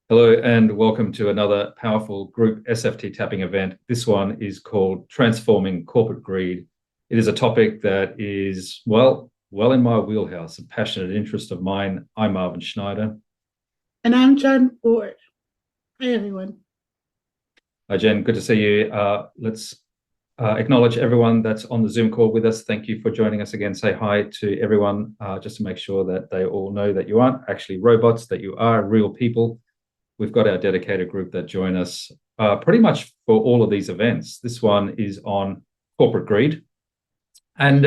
Hello and welcome to another powerful group SFT tapping event. This one is called Transforming Corporate Greed. It is a topic that is, well in my wheelhouse, a passionate interest of mine. I'm Marvin Schneider. And I'm Jen Ford. Hi, everyone. Hi, Jen. Good to see you. Let's acknowledge everyone that's on the Zoom call with us. Thank you for joining us again. Say hi to everyone, just to make sure that they all know that you aren't actually robots, that you are real people. We've got our dedicated group that join us pretty much for all of these events. This one is on corporate greed. And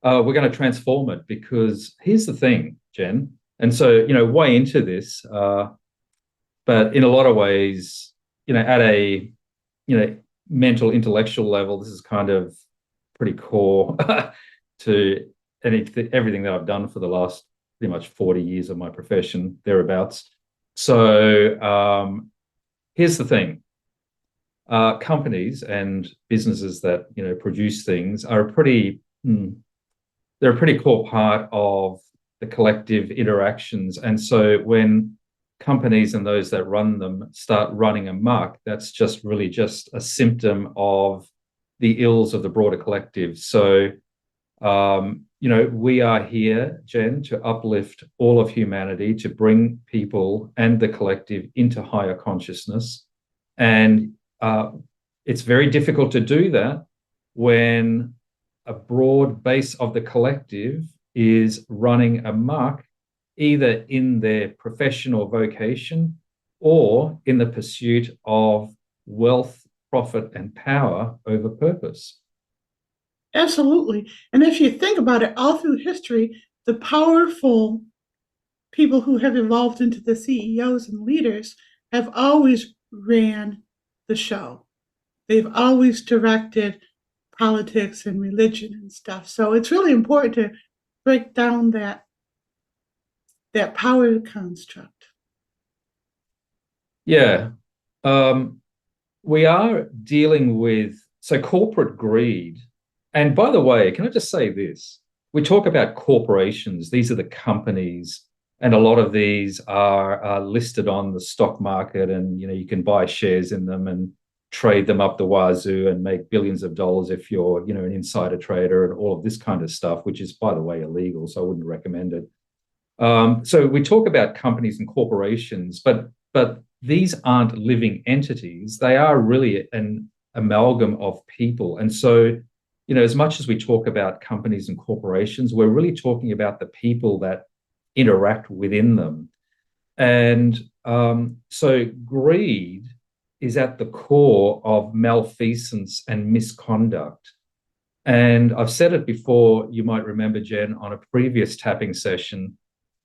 we're going to transform it because here's the thing, Jen. And so, way into this, but in a lot of ways, at a, mental, intellectual level, this is kind of pretty core to everything that I've done for the last pretty much 40 years of my profession, thereabouts. So here's the thing. Companies and businesses that produce things are they're a pretty core part of the collective interactions. And so when companies and those that run them start running amok, that's just really just a symptom of the ills of the broader collective. So we are here, Jen, to uplift all of humanity, to bring people and the collective into higher consciousness. And it's very difficult to do that when a broad base of the collective is running amok, either in their profession or vocation or in the pursuit of wealth, profit, and power over purpose. Absolutely. And if you think about it, all through history, the powerful people who have evolved into the CEOs and leaders have always ran the show. They've always directed politics and religion and stuff. So it's really important to break down that power construct. Yeah. We are dealing with corporate greed. And by the way, can I just say this? We talk about corporations. These are the companies, and a lot of these are listed on the stock market, and you can buy shares in them and trade them up the wazoo and make billions of dollars if you're an insider trader and all of this kind of stuff, which is, by the way, illegal. So I wouldn't recommend it. So we talk about companies and corporations, but these aren't living entities. They are really an amalgam of people. And so, as much as we talk about companies and corporations, we're really talking about the people that interact within them. And so greed is at the core of malfeasance and misconduct. And I've said it before, you might remember, Jen, on a previous tapping session.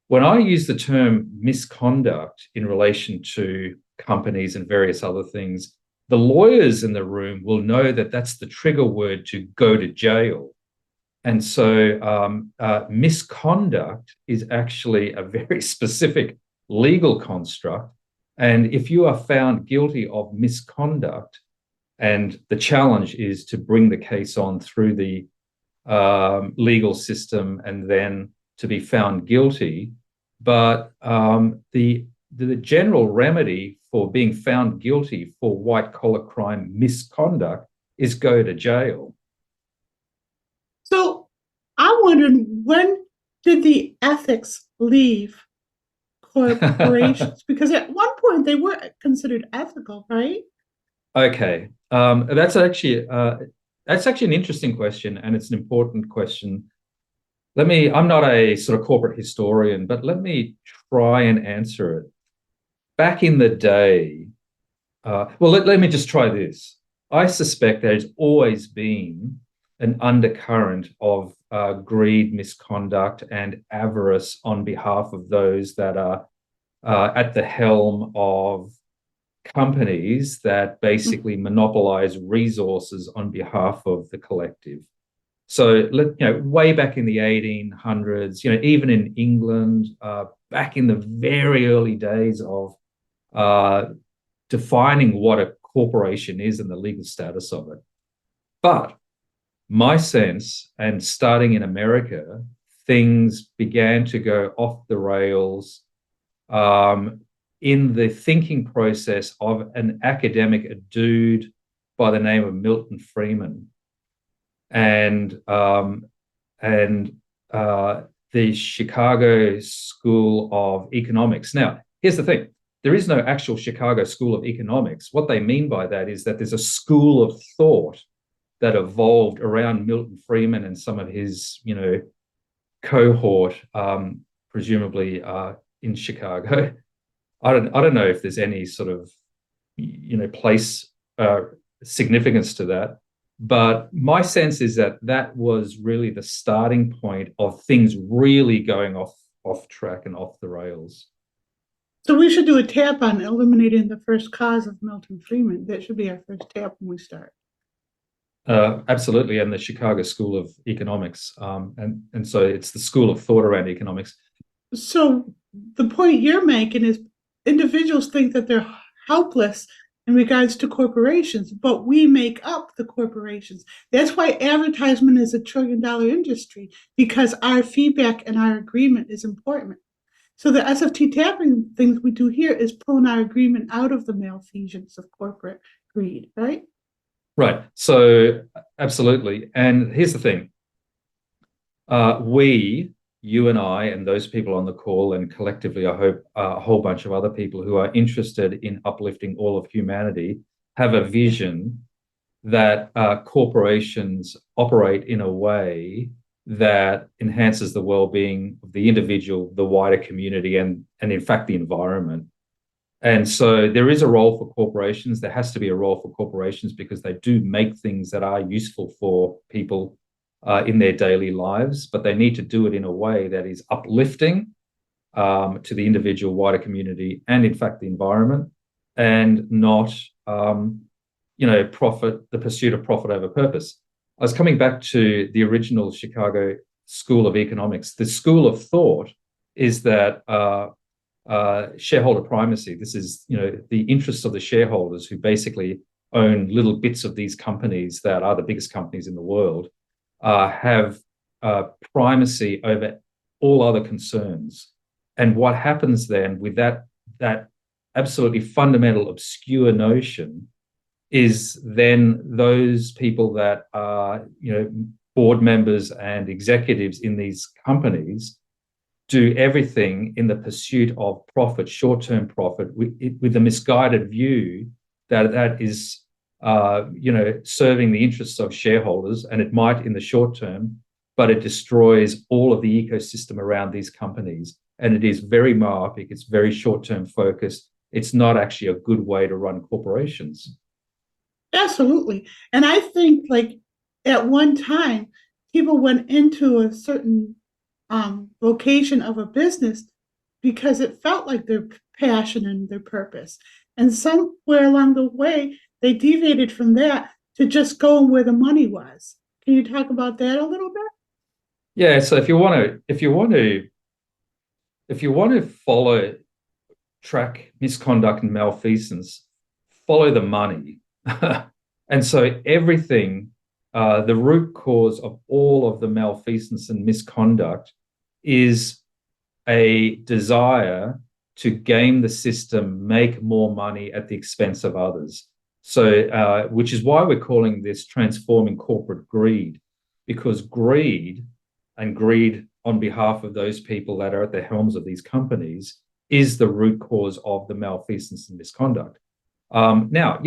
When I use the term misconduct in relation to companies and various other things, the lawyers in the room will know that that's the trigger word to go to jail. And so misconduct is actually a very specific legal construct. And if you are found guilty of misconduct, and the challenge is to bring the case on through the legal system and then to be found guilty. But the general remedy for being found guilty for white-collar crime misconduct is go to jail. So I'm wondering, when did the ethics leave corporations? Because at one point they were considered ethical, right? Okay, that's actually an interesting question, and it's an important question. I'm not a sort of corporate historian, but let me try and answer it. Back in the day, let me just try this. I suspect there's always been an undercurrent of greed, misconduct, and avarice on behalf of those that are at the helm of companies that basically monopolize resources on behalf of the collective. So, way back in the 1800s, even in England, back in the very early days of defining what a corporation is and the legal status of it. But my sense, and starting in America, things began to go off the rails in the thinking process of an academic, a dude by the name of Milton Friedman, and and the Chicago School of Economics. Now, here's the thing. There is no actual Chicago School of Economics. What they mean by that is that there's a school of thought that evolved around Milton Friedman and some of his, cohort, presumably in Chicago. I don't know if there's any sort of, place significance to that. But my sense is that that was really the starting point of things really going off track and off the rails. So we should do a tap on eliminating the first cause of Milton Friedman. That should be our first tap when we start. Absolutely, and the Chicago School of Economics, and so it's the school of thought around economics. So the point you're making is individuals think that they're helpless in regards to corporations, but we make up the corporations. That's why advertisement is $1 trillion industry, because our feedback and our agreement is important. So the SFT tapping things we do here is pulling our agreement out of the malfeasance of corporate greed, right? Right. So absolutely. And here's the thing. You and I, and those people on the call, and collectively, I hope a whole bunch of other people who are interested in uplifting all of humanity, have a vision that corporations operate in a way that enhances the well-being of the individual, the wider community, and in fact, the environment. And so there is a role for corporations. There has to be a role for corporations because they do make things that are useful for people in their daily lives, but they need to do it in a way that is uplifting to the individual, wider community, and in fact the environment, and not, the pursuit of profit over purpose. I was coming back to the original Chicago School of Economics. The school of thought is that shareholder primacy. This is, the interests of the shareholders who basically own little bits of these companies that are the biggest companies in the world. Have primacy over all other concerns. And what happens then with that absolutely fundamental, obscure notion is then those people that are, board members and executives in these companies do everything in the pursuit of profit, short-term profit, with the misguided view that is serving the interests of shareholders, and it might in the short term, but it destroys all of the ecosystem around these companies. And it is very myopic, it's very short-term focused. It's not actually a good way to run corporations. Absolutely. And I think like at one time, people went into a certain location of a business because it felt like their passion and their purpose. And somewhere along the way, they deviated from that to just going where the money was. Can you talk about that a little bit? Yeah. So if you want to track misconduct and malfeasance, follow the money. And so everything, the root cause of all of the malfeasance and misconduct is a desire to game the system, make more money at the expense of others. So, which is why we're calling this transforming corporate greed, because greed on behalf of those people that are at the helms of these companies is the root cause of the malfeasance and misconduct. Now,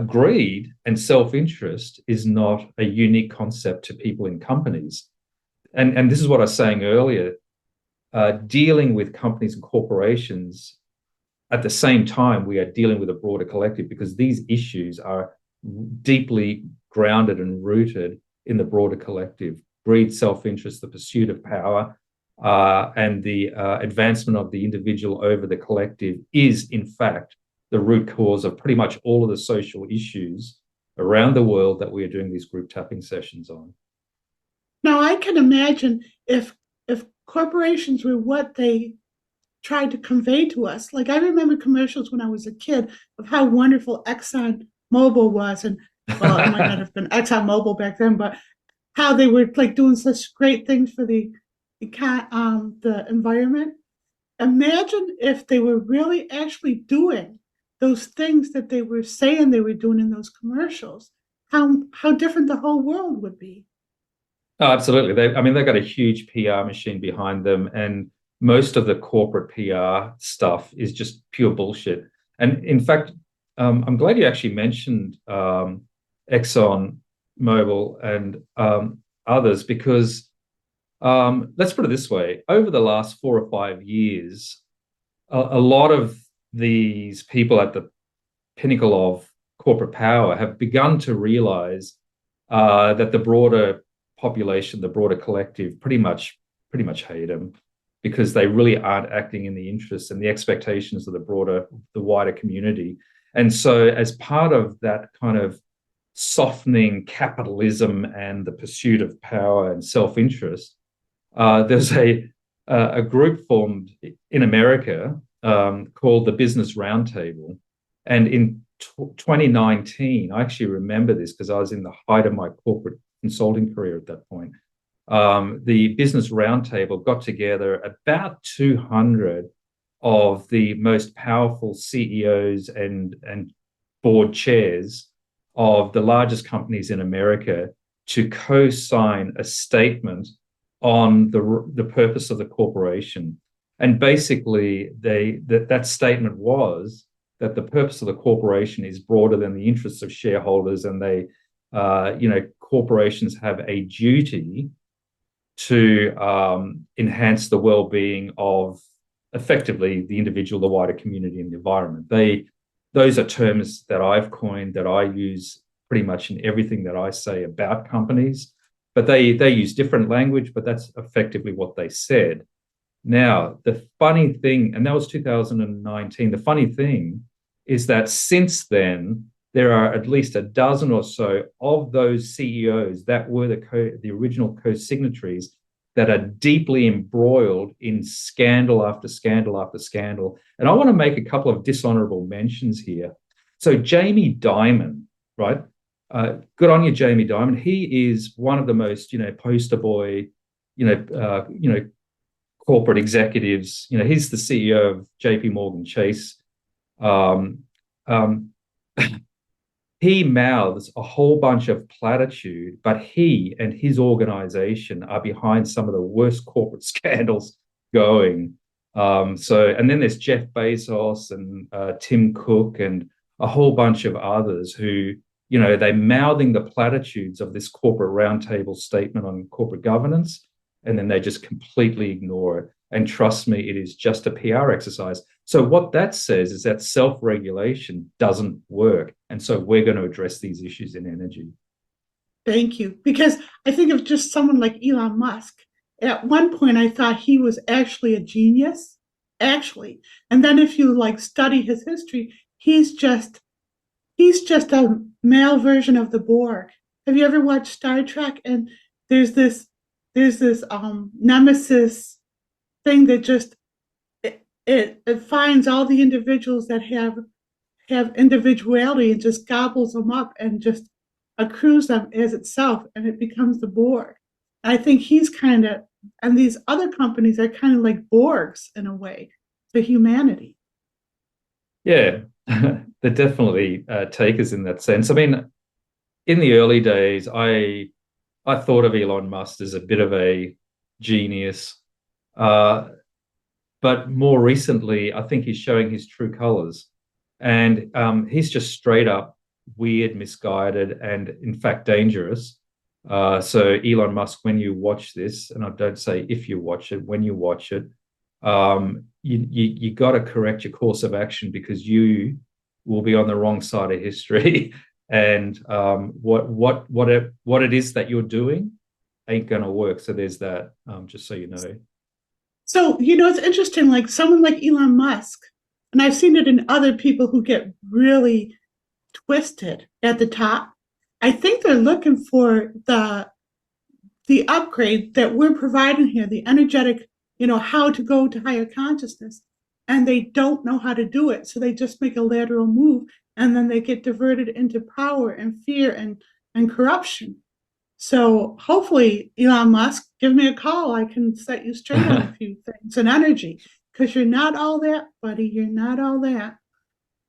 greed and self-interest is not a unique concept to people in companies. And this is what I was saying earlier, dealing with companies and corporations at the same time, we are dealing with a broader collective because these issues are deeply grounded and rooted in the broader collective. Greed, self-interest, the pursuit of power, and the advancement of the individual over the collective is, in fact, the root cause of pretty much all of the social issues around the world that we are doing these group tapping sessions on. Now, I can imagine if corporations were what they tried to convey to us. Like I remember commercials when I was a kid of how wonderful Exxon Mobil was, and well, it might not have been Exxon Mobil back then, but how they were like doing such great things for the environment. imagine if they were really actually doing those things that they were saying they were doing in those commercials, how different the whole world would be. Oh, absolutely. I mean, they've got a huge PR machine behind them, and most of the corporate PR stuff is just pure bullshit. And in fact, I'm glad you actually mentioned Exxon Mobil and others, because let's put it this way: over the last 4 or 5 years, a lot of these people at the pinnacle of corporate power have begun to realize that the broader population, the broader collective, pretty much hate them, because they really aren't acting in the interests and the expectations of the wider community. And so, as part of that kind of softening capitalism and the pursuit of power and self-interest, there's a group formed in America called the Business Roundtable, and in 2019, I actually remember this because I was in the height of my corporate consulting career at that point. The Business Roundtable got together about 200 of the most powerful CEOs and board chairs of the largest companies in America to co-sign a statement on the purpose of the corporation. And basically, that statement was that the purpose of the corporation is broader than the interests of shareholders, and corporations have a duty to enhance the well-being of effectively the individual, the wider community, and the environment. Those are terms that I've coined, that I use pretty much in everything that I say about companies, but they use different language, but that's effectively what they said. Now, the funny thing, and that was 2019, the funny thing is that since then, there are at least a dozen or so of those CEOs that were the original co-signatories that are deeply embroiled in scandal after scandal after scandal. And I want to make a couple of dishonorable mentions here. So Jamie Dimon, right? Good on you, Jamie Dimon. He is one of the most, poster boy, corporate executives. He's the CEO of JP Morgan Chase. He mouths a whole bunch of platitude, but he and his organization are behind some of the worst corporate scandals going. And then there's Jeff Bezos and Tim Cook and a whole bunch of others who, they're mouthing the platitudes of this corporate roundtable statement on corporate governance, and then they just completely ignore it. And trust me, it is just a PR exercise. So what that says is that self-regulation doesn't work. And so we're going to address these issues in energy. Thank you. Because I think of just someone like Elon Musk. At one point, I thought he was actually a genius, actually. And then if you study his history, he's just a male version of the Borg. Have you ever watched Star Trek? And there's this nemesis thing that just it finds all the individuals that have individuality and just gobbles them up and just accrues them as itself, and it becomes the Borg. I think he's and these other companies are kind of like Borgs in a way to humanity. Yeah, they're definitely takers in that sense. I mean, in the early days, I thought of Elon Musk as a bit of a genius. But more recently, I think he's showing his true colors. And he's just straight up weird, misguided, and in fact, dangerous. So Elon Musk, when you watch this, and I don't say if you watch it, when you watch it, you got to correct your course of action, because you will be on the wrong side of history. And what it is that you're doing ain't going to work. So there's that, just so you know. So, it's interesting, like someone like Elon Musk, and I've seen it in other people who get really twisted at the top. I think they're looking for the upgrade that we're providing here, the energetic, how to go to higher consciousness. And they don't know how to do it. So they just make a lateral move, and then they get diverted into power and fear and corruption. So hopefully, Elon Musk, give me a call. I can set you straight on a few things and energy. because you're not all that, buddy. You're not all that.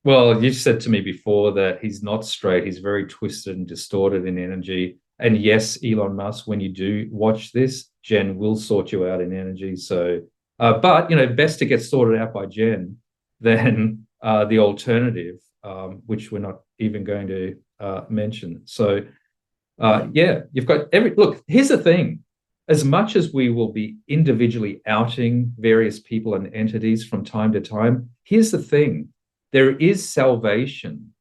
Well, you said to me before that he's not straight. He's very twisted and distorted in energy. And yes, Elon Musk, when you do watch this, Jen will sort you out in energy. So, but best to get sorted out by Jen than the alternative, which we're not even going to mention. So, yeah, you've got look, here's the thing. As much as we will be individually outing various people and entities from time to time, here's the thing. There is salvation.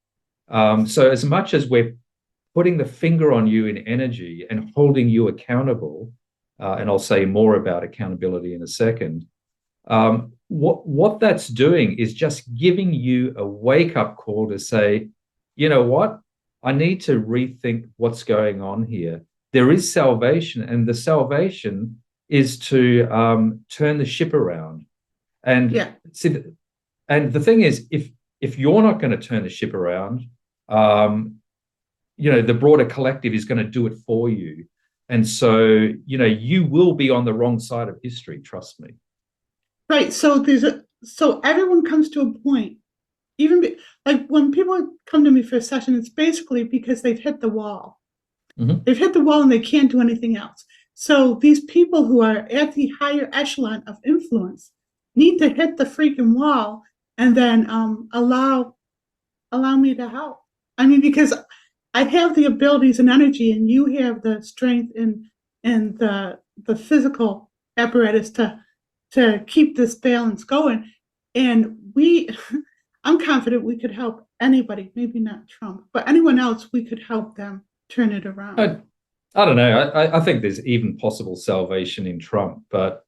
So as much as we're putting the finger on you in energy and holding you accountable, and I'll say more about accountability in a second, what that's doing is just giving you a wake-up call to say, you know what? I need to rethink what's going on here. There is salvation, and the salvation is to turn the ship around. And see, and the thing is, if you're not going to turn the ship around, the broader collective is going to do it for you. And so, you will be on the wrong side of history, trust me. Right. So so everyone comes to a point, like when people come to me for a session, it's basically because they've hit the wall. Mm-hmm. They've hit the wall and they can't do anything else. So these people who are at the higher echelon of influence need to hit the freaking wall and then allow me to help. I mean, because I have the abilities and energy, and you have the strength and the physical apparatus to keep this balance going. And I'm confident we could help anybody, maybe not Trump, but anyone else, we could help them turn it around. I don't know. I think there's even possible salvation in Trump. But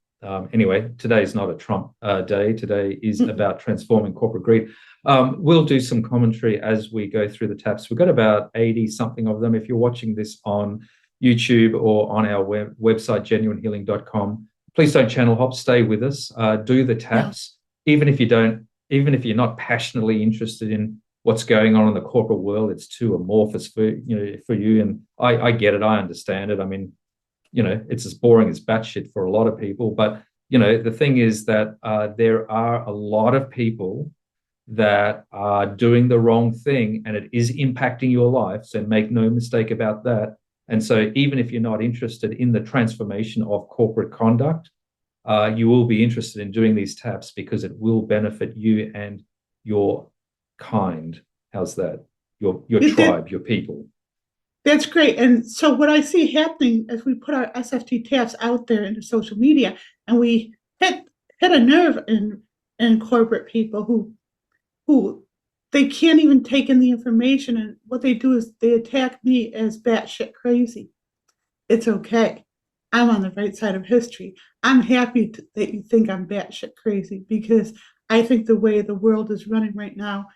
anyway, today is not a Trump day. Today is about transforming corporate greed. We'll do some commentary as we go through the taps. We've got about 80 something of them. If you're watching this on YouTube or on our website, genuinehealing.com, please don't channel hop. Stay with us. Do the taps. Yeah. Even if you're not passionately interested in what's going on in the corporate world, it's too amorphous for you. And I get it. I understand it. I mean, it's as boring as batshit for a lot of people. But the thing is that there are a lot of people that are doing the wrong thing, and it is impacting your life. So make no mistake about that. And so even if you're not interested in the transformation of corporate conduct, you will be interested in doing these taps because it will benefit you and your kind. How's that? Your tribe, your people. That's great. And so what I see happening as we put our SFT taps out there into social media, and we hit a nerve in corporate people who they can't even take in the information, and what they do is they attack me as batshit crazy. It's okay. I'm on the right side of history. I'm happy that you think I'm batshit crazy, because I think the way the world is running right now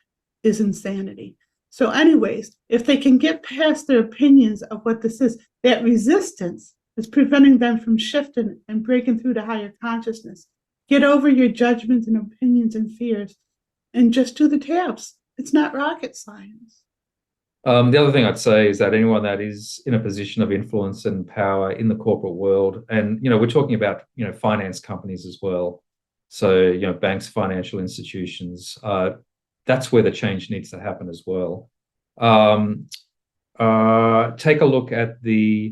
is insanity. So anyways, if they can get past their opinions of what this is, that resistance is preventing them from shifting and breaking through to higher consciousness. Get over your judgments and opinions and fears and just do the taps. It's not rocket science. The other thing I'd say is that anyone that is in a position of influence and power in the corporate world, and we're talking about finance companies as well, so banks, financial institutions, that's where the change needs to happen as well. Take a look at take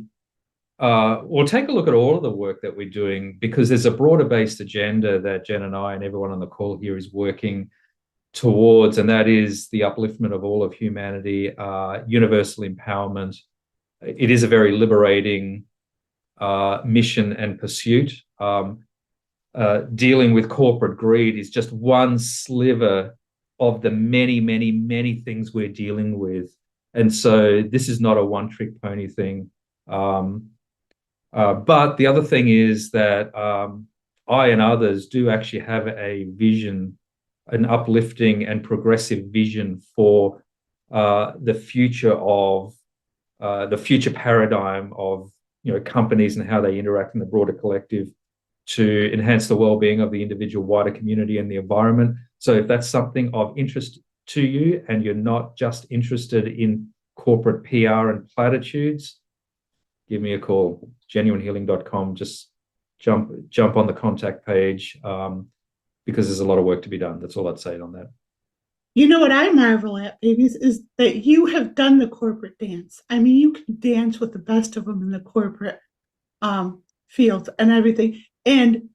a look at all of the work that we're doing, because there's a broader based agenda that Jen and I and everyone on the call here is working towards, and that is the upliftment of all of humanity, universal empowerment. It is a very liberating mission and pursuit. Dealing with corporate greed is just one sliver of the many, many, many things we're dealing with. And so this is not a one-trick pony thing. But the other thing is that I and others do actually have a vision, an uplifting and progressive vision for the future of the future paradigm of companies and how they interact in the broader collective to enhance the well-being of the individual, wider community, and the environment. So if that's something of interest to you and you're not just interested in corporate PR and platitudes, give me a call, genuinehealing.com. Just jump on the contact page. because there's a lot of work to be done. That's all I'd say on that. You know what I marvel at, babies, is that you have done the corporate dance. I mean, you can dance with the best of them in the corporate field and everything. And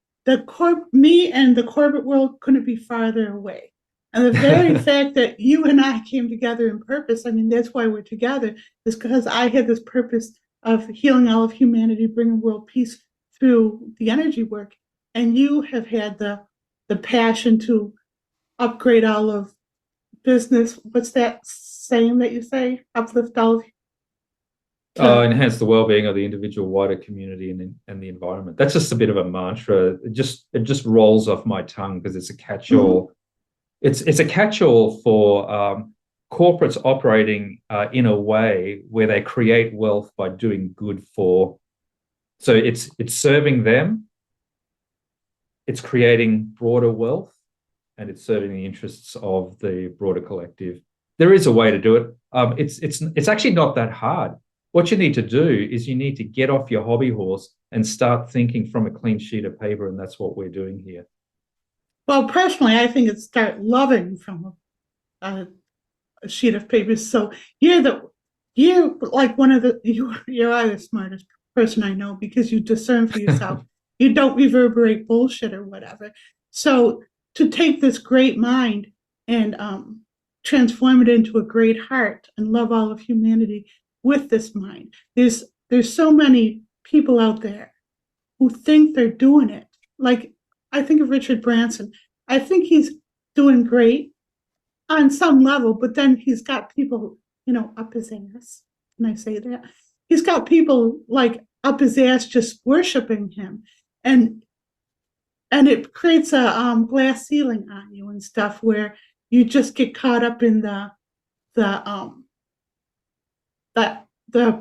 me and the corporate world couldn't be farther away. And the very fact that you and I came together in purpose, I mean, that's why we're together, is because I had this purpose of healing all of humanity, bringing world peace through the energy work. And you have had the passion to upgrade all of business. What's that saying that you say? Uplift all of enhance the well-being of the individual, wider community, and the environment. That's just a bit of a mantra. It just rolls off my tongue because it's a catch-all. It's a catch-all for corporates operating in a way where they create wealth by doing good for. So it's serving them, it's creating broader wealth, and it's serving the interests of the broader collective. There is a way to do it. It's actually not that hard. What you need to do is you need to get off your hobby horse and start thinking from a clean sheet of paper, and that's what we're doing here. Well, personally, I think it's start loving from a sheet of paper. So you're like one of the you are the smartest person I know because you discern for yourself. You don't reverberate bullshit or whatever. So to take this great mind and transform it into a great heart and love all of humanity with this mind. There's so many people out there who think they're doing it. Like, I think of Richard Branson. I think he's doing great on some level, but then he's got people, up his ass. Can I say that? He's got people like up his ass just worshiping him. And it creates a glass ceiling on you and stuff where you just get caught up in the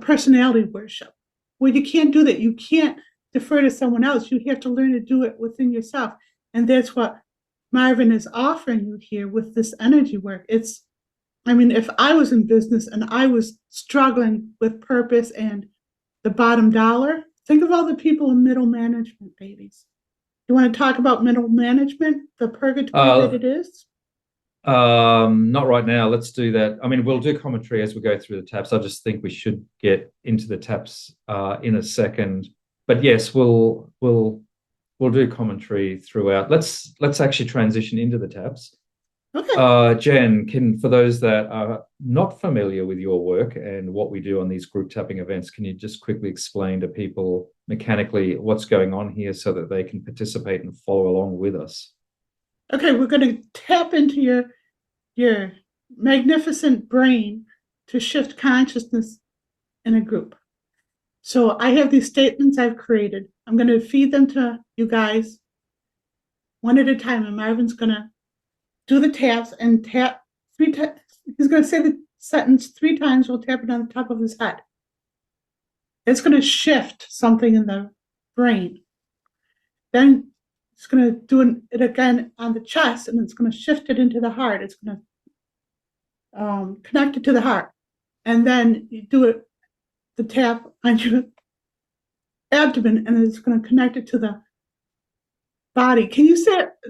personality worship. Well, you can't do that. You can't defer to someone else. You have to learn to do it within yourself. And that's what Marvin is offering you here with this energy work. If I was in business and I was struggling with purpose and the bottom dollar, think of all the people in middle management, babies. You want to talk about middle management, the purgatory that it is? Not right now. Let's do that. I mean, we'll do commentary as we go through the taps. I just think we should get into the taps in a second. But yes, we'll do commentary throughout. Let's actually transition into the taps. Okay. Jen, for those that are not familiar with your work and what we do on these group tapping events, can you just quickly explain to people mechanically what's going on here so that they can participate and follow along with us? Okay, we're going to tap into your magnificent brain to shift consciousness in a group. So I have these statements I've created. I'm going to feed them to you guys one at a time, and Marvin's going to do the taps and tap 3 times. He's going to say the sentence 3 times. We'll tap it on the top of his head. It's going to shift something in the brain. Then it's going to do it again on the chest, and it's going to shift it into the heart. It's going to connect it to the heart. And then you do the tap on your abdomen, and it's going to connect it to the body. Can you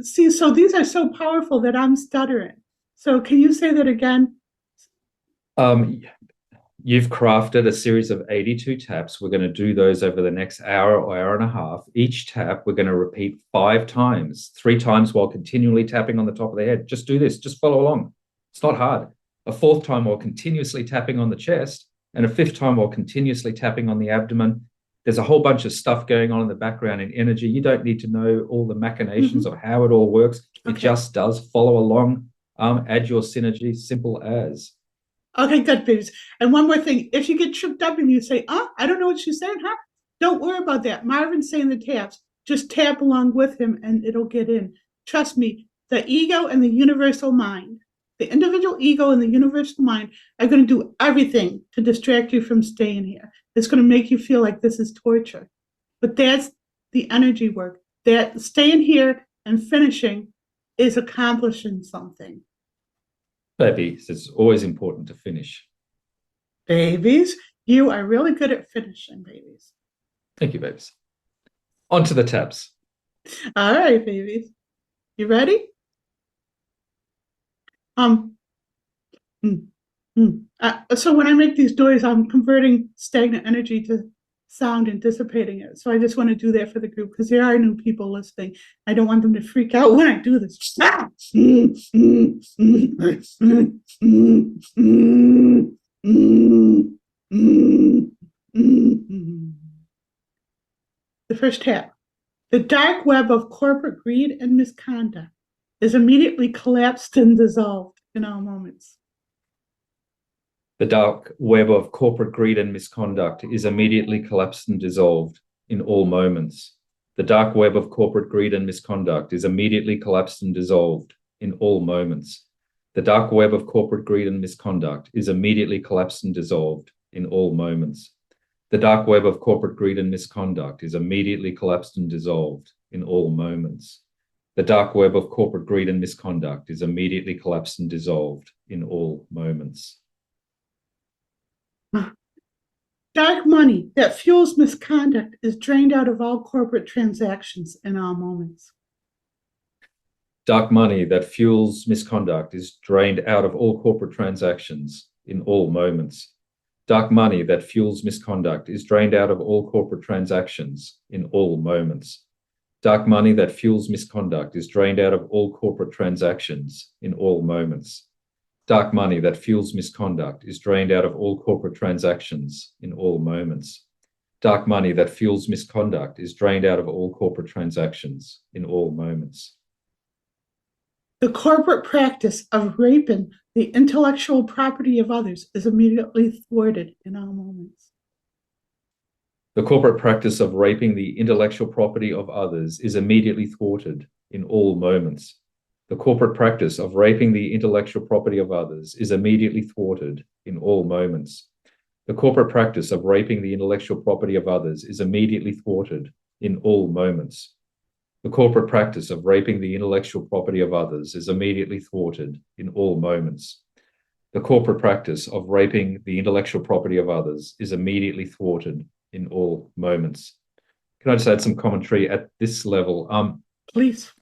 see, so these are so powerful that I'm stuttering. So can you say that again? You've crafted a series of 82 taps. We're going to do those over the next hour or hour and a half. Each tap, we're going to repeat 5 times, 3 times while continually tapping on the top of the head. Just do this. Just follow along. It's not hard. A 4th time while continuously tapping on the chest, and a 5th time while continuously tapping on the abdomen. There's a whole bunch of stuff going on in the background in energy. You don't need to know all the machinations of how it all works. It just does. Follow along. Add your synergy. Simple as. Okay, good, babies. And one more thing. If you get tripped up and you say, I don't know what she's saying, huh? Don't worry about that. Marvin's saying the taps. Just tap along with him and it'll get in. Trust me, the ego and the universal mind, the individual ego and the universal mind are going to do everything to distract you from staying here. It's going to make you feel like this is torture. But that's the energy work. That staying here and finishing is accomplishing something. Babies, it's always important to finish. Babies, you are really good at finishing, babies. Thank you, babies. On to the taps. All right, babies. You ready? Um, mm, so when I make these noise, I'm converting stagnant energy to sound and dissipating it. So I just want to do that for the group because there are new people listening. I don't want them to freak out when I do this. The first tap. The dark web of corporate greed and misconduct is immediately collapsed and dissolved in all moments. The dark web of corporate greed and misconduct is immediately collapsed and dissolved in all moments. The dark web of corporate greed and misconduct is immediately collapsed and dissolved in all moments. The dark web of corporate greed and misconduct is immediately collapsed and dissolved in all moments. The dark web of corporate greed and misconduct is immediately collapsed and dissolved in all moments. The dark web of corporate greed and misconduct is immediately collapsed and dissolved in all moments. Dark money that fuels misconduct is drained out of all corporate transactions in all moments. Dark money that fuels misconduct is drained out of all corporate transactions in all moments. Dark money that fuels misconduct is drained out of all corporate transactions in all moments. Dark money that fuels misconduct is drained out of all corporate transactions in all moments. Dark money that fuels misconduct is drained out of all corporate transactions in all moments. Dark money that fuels misconduct is drained out of all corporate transactions in all moments. The corporate practice of raping the intellectual property of others is immediately thwarted in all moments. The corporate practice of raping the intellectual property of others is immediately thwarted in all moments. The corporate practice of raping the intellectual property of others is immediately thwarted in all moments. The corporate practice of raping the intellectual property of others is immediately thwarted in all moments. The corporate practice of raping the intellectual property of others is immediately thwarted in all moments. The corporate practice of raping the intellectual property of others is immediately thwarted in all moments. Can I just add some commentary at this level? Please.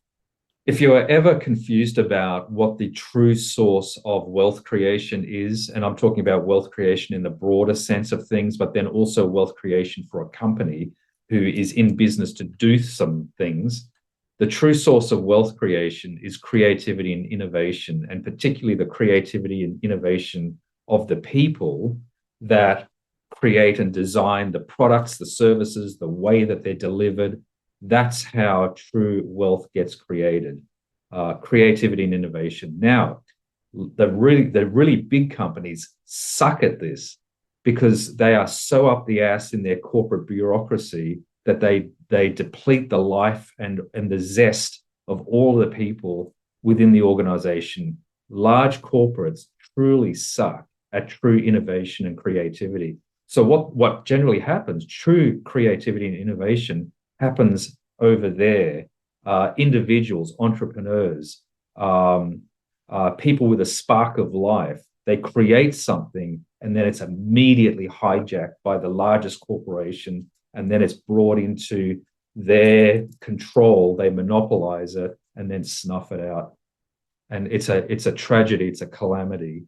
If you are ever confused about what the true source of wealth creation is, and I'm talking about wealth creation in the broader sense of things, but then also wealth creation for a company who is in business to do some things, the true source of wealth creation is creativity and innovation, and particularly the creativity and innovation of the people that create and design the products, the services, the way that they're delivered. That's how true wealth gets created, creativity and innovation. Now, the really big companies suck at this because they are so up the ass in their corporate bureaucracy that they deplete the life and the zest of all the people within the organization. Large corporates truly suck at true innovation and creativity. So what generally happens, true creativity and innovation happens over there. Individuals, entrepreneurs, people with a spark of life, they create something and then it's immediately hijacked by the largest corporation and then it's brought into their control. They monopolize it and then snuff it out. And it's a tragedy, it's a calamity.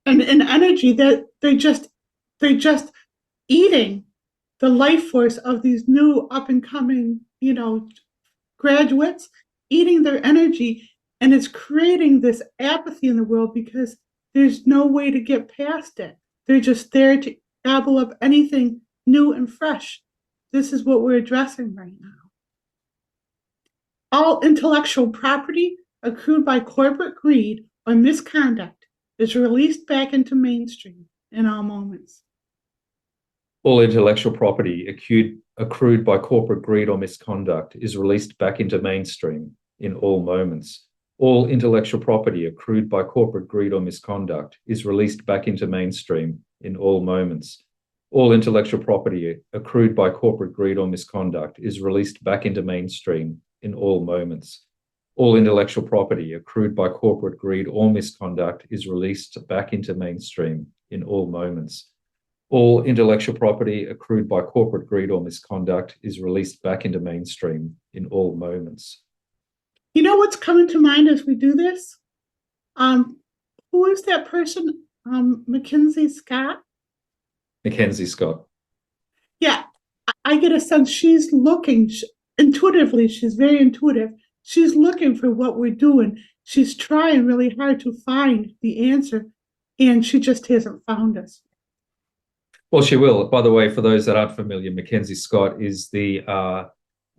And energy that they just eating the life force of these new up and coming, graduates, eating their energy, and it's creating this apathy in the world because there's no way to get past it. They're just there to gobble up anything new and fresh. This is what we're addressing right now. All intellectual property accrued by corporate greed or misconduct is released back into mainstream in all moments. All intellectual property accrued by corporate greed or misconduct is released back into mainstream in all moments. All intellectual property accrued by corporate greed or misconduct is released back into mainstream in all moments. All intellectual property accrued by corporate greed or misconduct is released back into mainstream in all moments. All intellectual property accrued by corporate greed or misconduct is released back into mainstream in all moments. All intellectual property accrued by corporate greed or misconduct is released back into mainstream in all moments. You know what's coming to mind as we do this? Um, who is that person? Mackenzie Scott? Mackenzie Scott. Yeah, I get a sense she's looking intuitively, she's very intuitive. She's looking for what we're doing. She's trying really hard to find the answer, and she just hasn't found us. Well, she will. By the way, for those that aren't familiar, Mackenzie Scott is the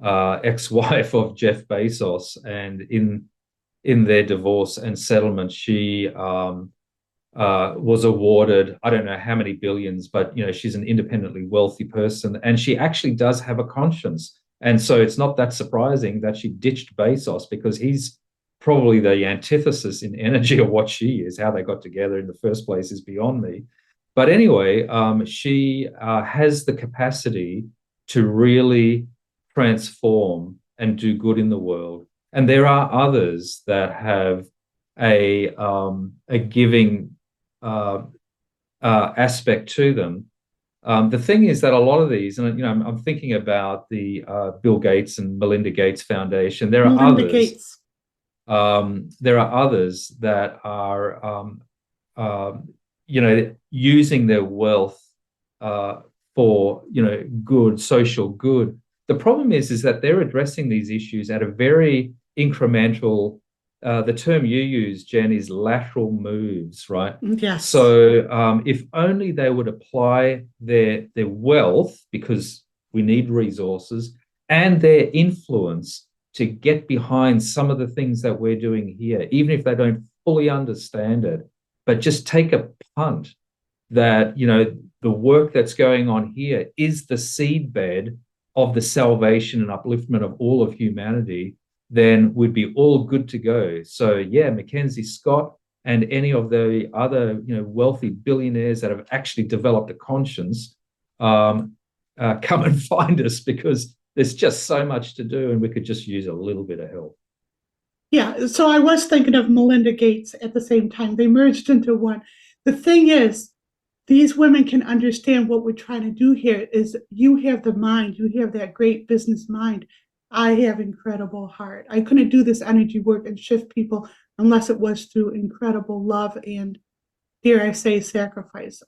ex-wife of Jeff Bezos, and in their divorce and settlement, she was awarded, I don't know how many billions, but she's an independently wealthy person, and she actually does have a conscience. And so it's not that surprising that she ditched Bezos, because he's probably the antithesis in energy of what she is. How they got together in the first place is beyond me. But anyway, she has the capacity to really transform and do good in the world. And there are others that have a giving aspect to them. The thing is that a lot of these, and I'm thinking about the Bill Gates and Melinda Gates Foundation. There are Melinda others. Gates. There are others that are, using their wealth for good, social good. The problem is that they're addressing these issues at a very incremental. The term you use, Jen, is lateral moves, right? Yes. So if only they would apply their wealth, because we need resources, and their influence to get behind some of the things that we're doing here, even if they don't fully understand it, but just take a punt that, the work that's going on here is the seedbed of the salvation and upliftment of all of humanity, then we'd be all good to go. So yeah, Mackenzie Scott and any of the other wealthy billionaires that have actually developed a conscience, come and find us, because there's just so much to do, and we could just use a little bit of help. Yeah, so I was thinking of Melinda Gates at the same time. They merged into one. The thing is, these women can understand what we're trying to do here is you have the mind, you have that great business mind. I have incredible heart. I couldn't do this energy work and shift people unless it was through incredible love and, dare I say, sacrifice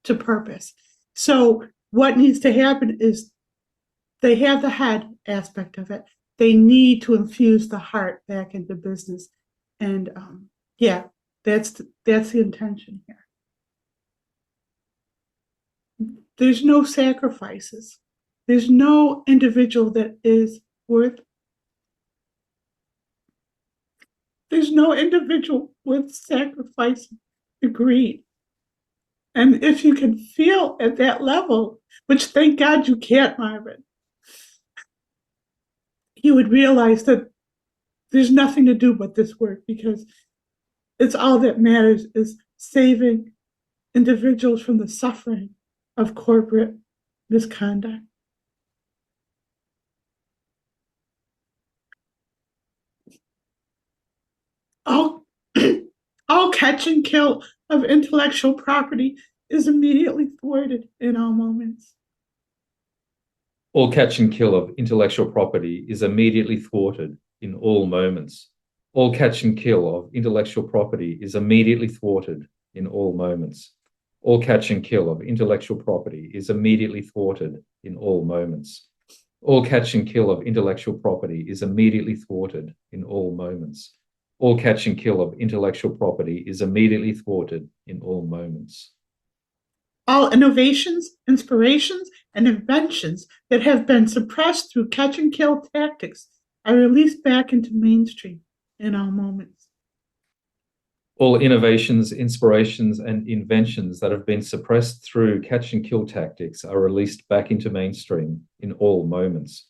to purpose. So what needs to happen is they have the head aspect of it. They need to infuse the heart back into business. And yeah, that's the intention here. There's no sacrifices. There's no individual that is worth. There's no individual worth sacrificing to greed. And if you can feel at that level, which thank God you can't, Marvin, you would realize that there's nothing to do but this work, because it's all that matters is saving individuals from the suffering of corporate misconduct. All, all catch and kill of intellectual property is immediately thwarted in all moments. All catch and kill of intellectual property is immediately thwarted in all moments. All catch and kill of intellectual property is immediately thwarted in all moments. All catch and kill of intellectual property is immediately thwarted in all moments. All catch and kill of intellectual property is immediately thwarted in all moments. All catch and kill of intellectual property is immediately thwarted in all moments. All innovations, inspirations, and inventions that have been suppressed through catch and kill tactics are released back into mainstream in all moments. All innovations, inspirations, and inventions that have been suppressed through catch and kill tactics are released back into mainstream in all moments.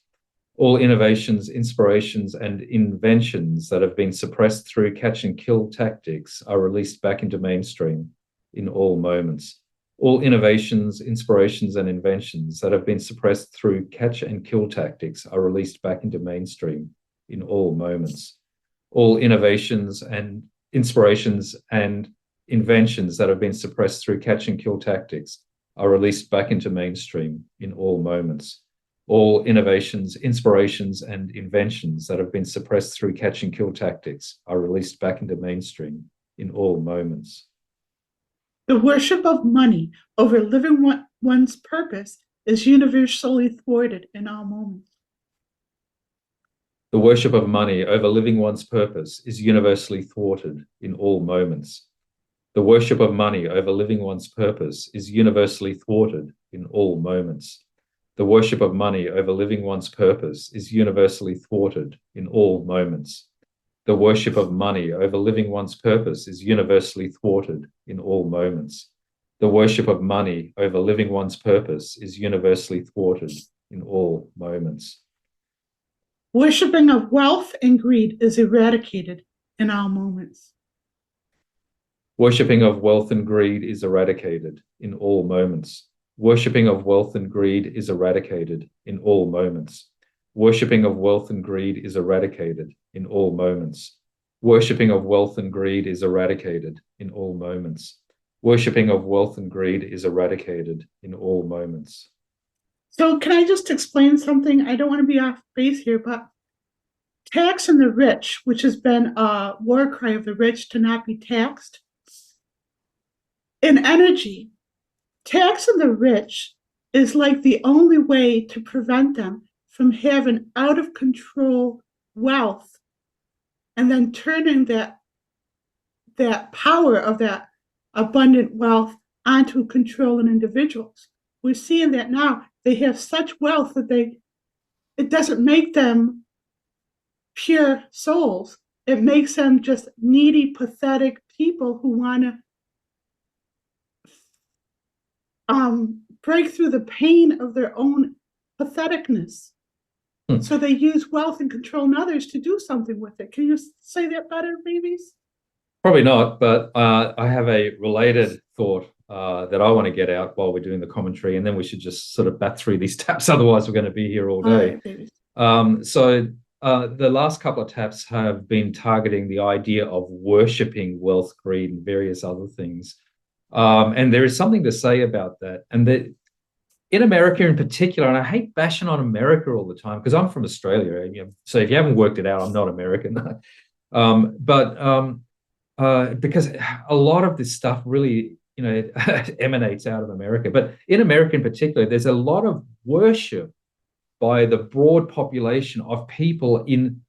All innovations, inspirations, and inventions that have been suppressed through catch and kill tactics are released back into mainstream in all moments. All innovations, inspirations, and inventions that have been suppressed through catch and kill tactics are released back into mainstream in all moments. All innovations and inspirations and inventions that have been suppressed through catch and kill tactics are released back into mainstream in all moments. All innovations, inspirations, and inventions that have been suppressed through catch and kill tactics are released back into mainstream in all moments. The worship of money over living one's purpose is universally thwarted in all moments. The worship of money over living one's purpose is universally thwarted in all moments. The worship of money over living one's purpose is universally thwarted in all moments. The worship of money over living one's purpose is universally thwarted in all moments. The worship of money over living one's purpose is universally thwarted in all moments. The worship of money over living one's purpose is universally thwarted in all moments. Worshipping of wealth and greed is eradicated in all moments. Worshipping of wealth and greed is eradicated in all moments. Worshipping of wealth and greed is eradicated in all moments. Worshipping of wealth and greed is eradicated in all moments. Worshipping of wealth and greed is eradicated in all moments. Worshipping of wealth and greed is eradicated in all moments. So can I just explain something? I don't want to be off base here, but taxing the rich, which has been a war cry of the rich to not be taxed. In energy, taxing the rich is like the only way to prevent them from having out of control wealth and then turning that power of that abundant wealth onto controlling individuals. We're seeing that now. They have such wealth that it doesn't make them pure souls. It makes them just needy, pathetic people who want to break through the pain of their own patheticness. So they use wealth and control others to do something with it. Can you say that better, babies? Probably not, but I have a related thought that I want to get out while we're doing the commentary, and then we should just sort of bat through these taps. Otherwise, we're going to be here all day. So the last couple of taps have been targeting the idea of worshipping wealth, greed, and various other things. And there is something to say about that. And that in America in particular, and I hate bashing on America all the time because I'm from Australia. So if you haven't worked it out, I'm not American. Because a lot of this stuff really, emanates out of America. But in America in particular, there's a lot of worship by the broad population of people in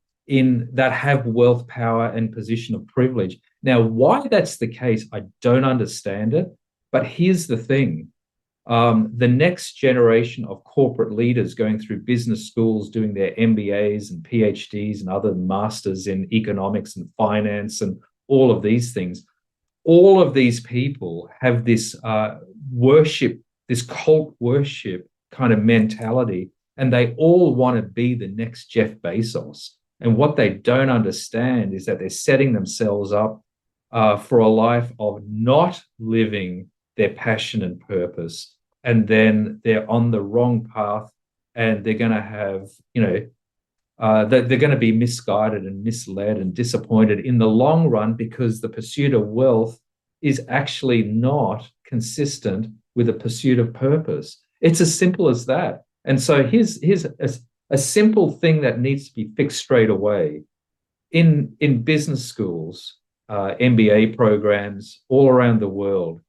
that have wealth, power, and position of privilege. Now, why that's the case, I don't understand it. But here's the thing. The next generation of corporate leaders going through business schools, doing their MBAs and PhDs and other masters in economics and finance and all of these things, all of these people have this worship, this cult worship kind of mentality, and they all want to be the next Jeff Bezos. And what they don't understand is that they're setting themselves up for a life of not living their passion and purpose, and then they're on the wrong path, and they're going to have, they're going to be misguided and misled and disappointed in the long run, because the pursuit of wealth is actually not consistent with a pursuit of purpose. It's as simple as that. And so here's a simple thing that needs to be fixed straight away. In business schools, MBA programs all around the world,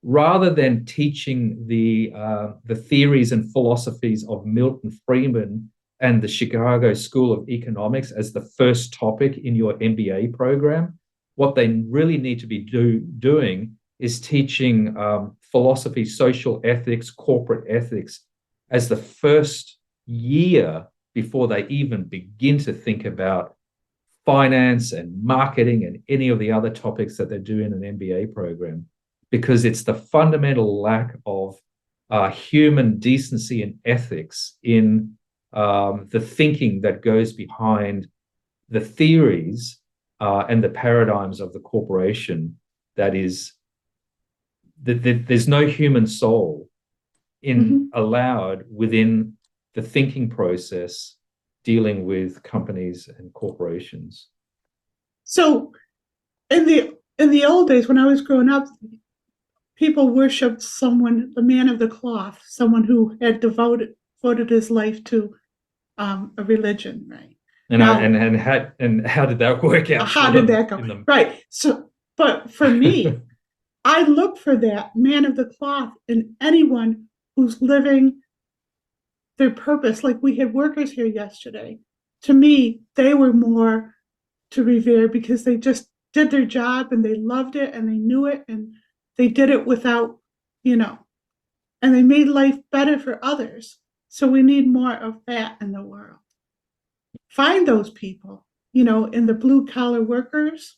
rather than teaching the theories and philosophies of Milton, Friedman, and the Chicago School of Economics as the first topic in your MBA program, what they really need to be doing is teaching philosophy, social ethics, corporate ethics as the first year before they even begin to think about finance and marketing and any of the other topics that they do in an MBA program, because it's the fundamental lack of human decency and ethics in the thinking that goes behind the theories and the paradigms of the corporation. That is, there's no human soul allowed within the thinking process dealing with companies and corporations. So in the old days, when I was growing up, people worshipped someone, the man of the cloth, someone who had devoted devoted his life to a religion, right? And Now, how did that work out how for did them that go? in them? Right. So, but for me, I look for that man of the cloth in anyone who's living their purpose. Like we had workers here yesterday. To me, they were more to revere because they just did their job and they loved it and they knew it and they did it without, and they made life better for others. So we need more of that in the world. Find those people, in the blue collar workers.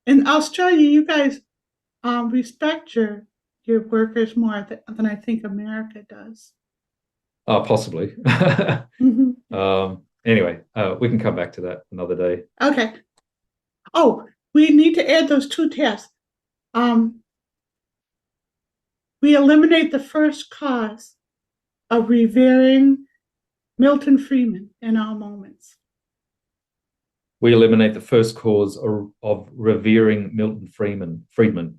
In Australia, you guys respect your workers more than I think America does. Possibly. Anyway, we can come back to that another day. Okay. Oh, we need to add those 2 tasks. We eliminate the first cause of revering Milton Friedman in all moments. We eliminate the first cause of revering Milton Friedman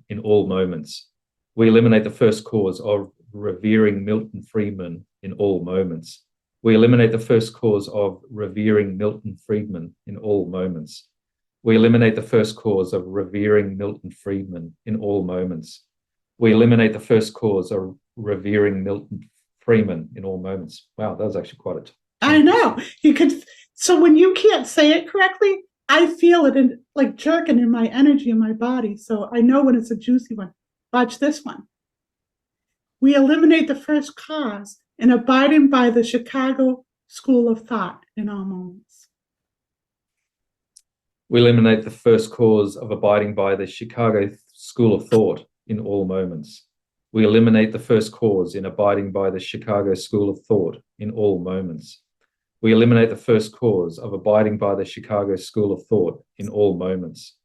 in all moments. We eliminate the first cause of revering Milton Friedman in all moments. We eliminate the first cause of revering Milton Friedman in all moments. We eliminate the first cause of revering Milton Friedman in all moments. We eliminate the first cause of revering Milton Friedman in all moments. Wow, that was actually quite a I know. You could. So when you can't say it correctly, I feel it in like jerking in my energy in my body. So I know when it's a juicy one. Watch this one. We eliminate the first cause in abiding by the Chicago school of thought in all moments. We eliminate the first cause of abiding by the Chicago school of thought in all moments. We eliminate the first cause in abiding by the Chicago school of thought in all moments. We eliminate the first cause of abiding by the Chicago school of thought in all moments.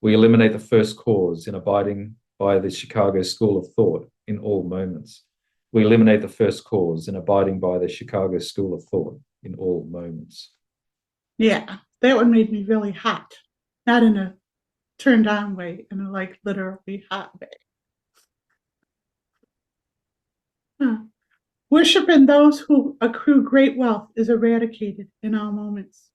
We eliminate the first cause in abiding by the Chicago school of thought in all moments. We eliminate the first cause in abiding by the Chicago school of thought in all moments. Yeah, that one made me really hot. Not in a turned on way, in a like literally hot way. Huh. Worshiping those who accrue great wealth is eradicated in all moments.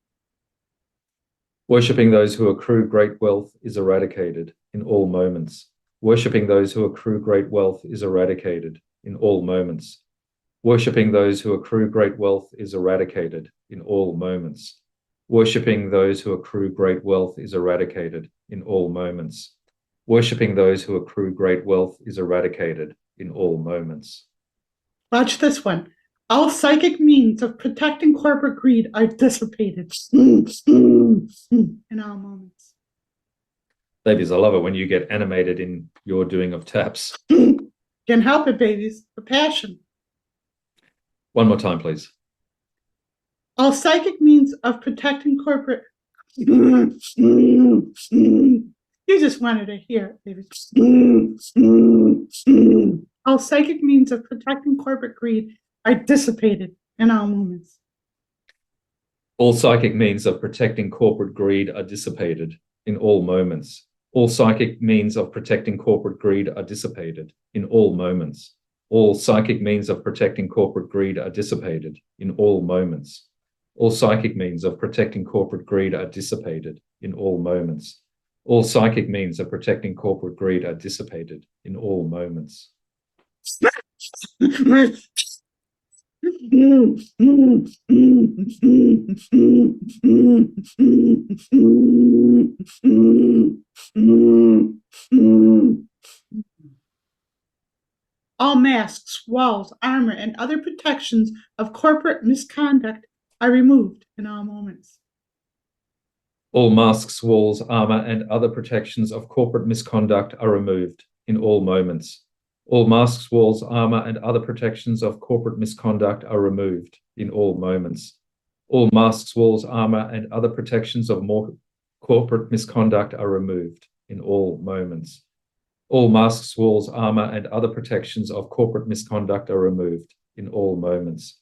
Worshipping those who accrue great wealth is eradicated in all moments. Worshipping those who accrue great wealth is eradicated in all moments. Worshipping those who accrue great wealth is eradicated in all moments. Worshipping those who accrue great wealth is eradicated in all moments. Worshipping those who accrue great wealth is eradicated in all moments. Watch this one. All psychic means of protecting corporate greed are dissipated in all moments. Babies, I love it when you get animated in your doing of taps. Can't help it, babies. The passion. One more time, please. All psychic means of protecting corporate. You just wanted to hear it, babies. All psychic means of protecting corporate greed are dissipated in all moments. All psychic means of protecting corporate greed are dissipated in all moments. All psychic means of protecting corporate greed are dissipated in all moments. All psychic means of protecting corporate greed are dissipated in all moments. All psychic means of protecting corporate greed are dissipated in all moments. All psychic means of protecting corporate greed are dissipated in all moments. All masks, walls, armor, and other protections of corporate misconduct are removed in all moments. All masks, walls, armor, and other protections of corporate misconduct are removed in all moments. All masks, walls, armor, and other protections of corporate misconduct are removed in all moments. All masks, walls, armor, and other protections of corporate misconduct are removed in all moments. All masks, walls, armor, and other protections of corporate misconduct are removed in all moments.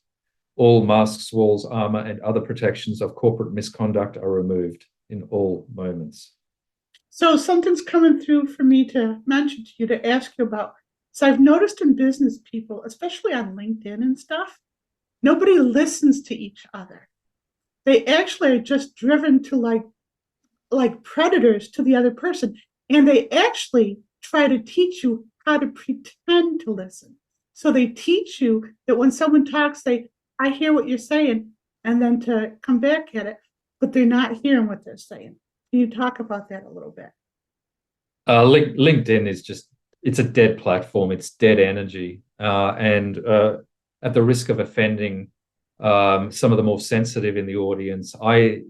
All masks, walls, armor, and other protections of corporate misconduct are removed in all moments. So something's coming through for me to mention to you, to ask you about. So I've noticed in business people, especially on LinkedIn and stuff, Nobody listens to each other. They actually are just driven to like predators to the other person. And they actually try to teach you how to pretend to listen. So they teach you that when someone talks, I hear what you're saying, and then to come back at it, but they're not hearing what they're saying. Can you talk about that a little bit? LinkedIn is it's a dead platform. It's dead energy. And at the risk of offending some of the more sensitive in the audience, the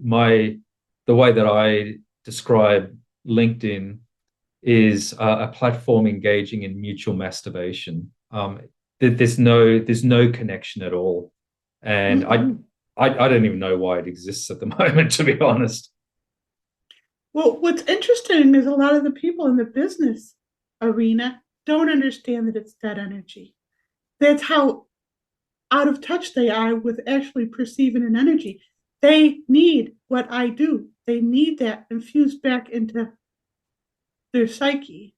way that I describe LinkedIn is a platform engaging in mutual masturbation. There's no connection at all, and Mm-hmm. I don't even know why it exists at the moment, to be honest. Well, what's interesting is a lot of the people in the business arena don't understand that it's dead energy. That's how out of touch they are with actually perceiving an energy. They need what I do. They need that infused back into their psyche.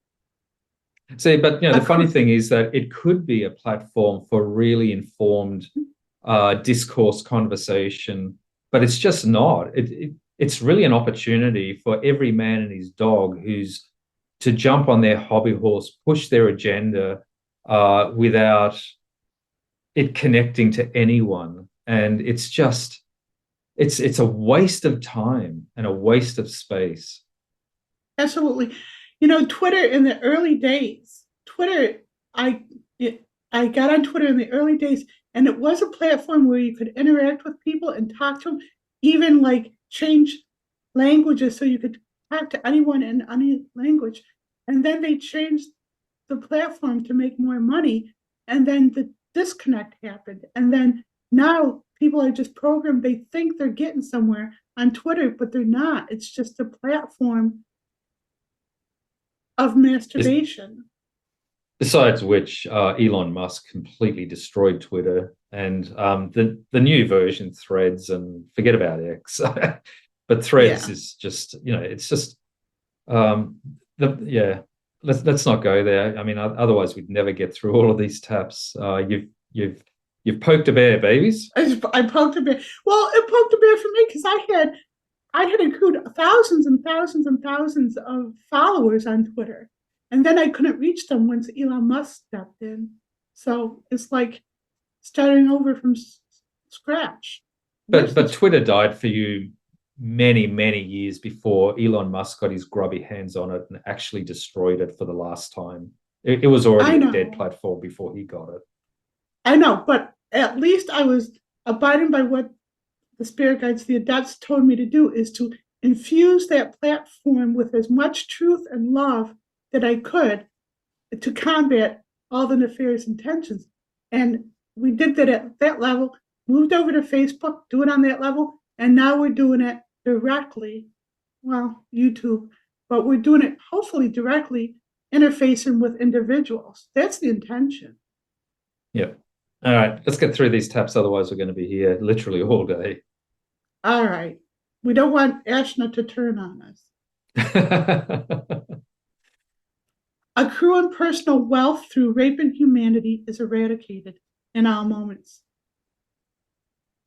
See, but the funny thing is that it could be a platform for really informed discourse conversation, but it's just not. It's really an opportunity for every man and his dog who's to jump on their hobby horse, push their agenda without it connecting to anyone. And it's a waste of time and a waste of space. Absolutely. Twitter in the early days, I I got on Twitter in the early days, and it was a platform where you could interact with people and talk to them, even like change languages so you could talk to anyone in any language. And then they changed the platform to make more money, and then the disconnect happened. And then now people are just programmed, they think they're getting somewhere on Twitter, but they're not. It's just a platform of masturbation. Besides which, Elon Musk completely destroyed Twitter, and the new version, Threads, and forget about X, but Threads Yeah. is just it's just yeah. Let's not go there. I mean, otherwise we'd never get through all of these taps. You've poked a bear, babies. I poked a bear. Well, it poked a bear for me because I had accrued thousands and thousands and thousands of followers on Twitter. And then I couldn't reach them once Elon Musk stepped in. So it's like starting over from scratch. But Twitter died for you many years before Elon Musk got his grubby hands on it and actually destroyed it for the last time. It was already I a dead know. platform before he got it. I know, but at least I was abiding by what the spirit guides, the adepts told me to do, is to infuse that platform with as much truth and love that I could to combat all the nefarious intentions. And we did that at that level, moved over to Facebook, do it on that level, and now we're doing it directly. Well, YouTube, but we're doing it hopefully directly, interfacing with individuals. That's the intention. Yeah. All right, let's get through these taps. Otherwise, we're going to be here literally all day. All right. We don't want Ashna to turn on us. Accruing personal wealth through rape and humanity is eradicated in all moments.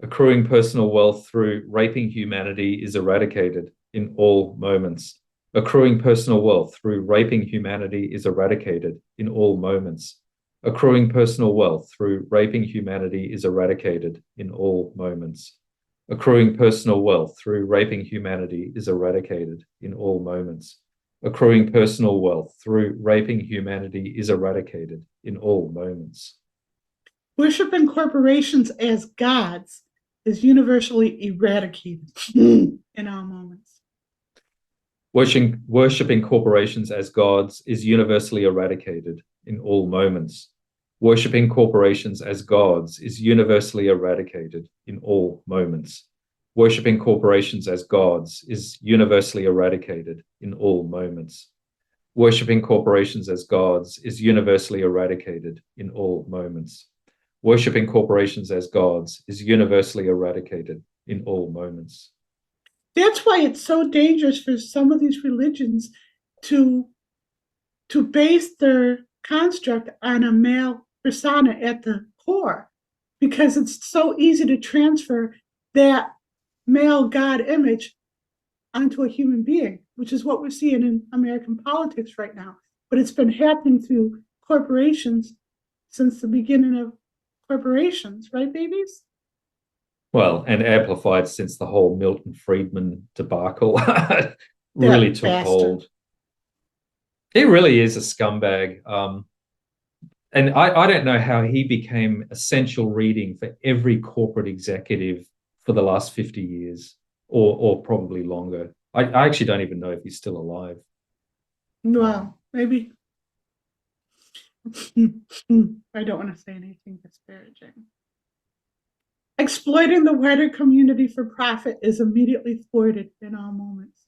Accruing personal wealth through raping humanity is eradicated in all moments. Accruing personal wealth through raping humanity is eradicated in all moments. Accruing personal wealth through raping humanity is eradicated in all moments. Accruing personal wealth through raping humanity is eradicated in all moments. Accruing personal wealth through raping humanity is eradicated in all moments. Worshipping corporations as gods is universally eradicated in all moments. Worshipping corporations as gods is universally eradicated in all moments. Worshipping corporations as gods is universally eradicated in all moments. Worshipping corporations as gods is universally eradicated in all moments. Worshipping corporations as gods is universally eradicated in all moments. Worshipping corporations as gods is universally eradicated in all moments. That's why it's so dangerous for some of these religions to base their construct on a male persona at the core. because it's so easy to transfer that male God image onto a human being, which is what we're seeing in American politics right now. But it's been happening through corporations since the beginning of corporations, right, babies? Well, and amplified since the whole Milton Friedman debacle really That took bastard. hold. He really is a scumbag. And I don't know how he became essential reading for every corporate executive for the last 50 years or probably longer. I actually don't even know if he's still alive. Well, maybe. I don't want to say anything disparaging. Exploiting the wider community for profit is immediately thwarted in all moments.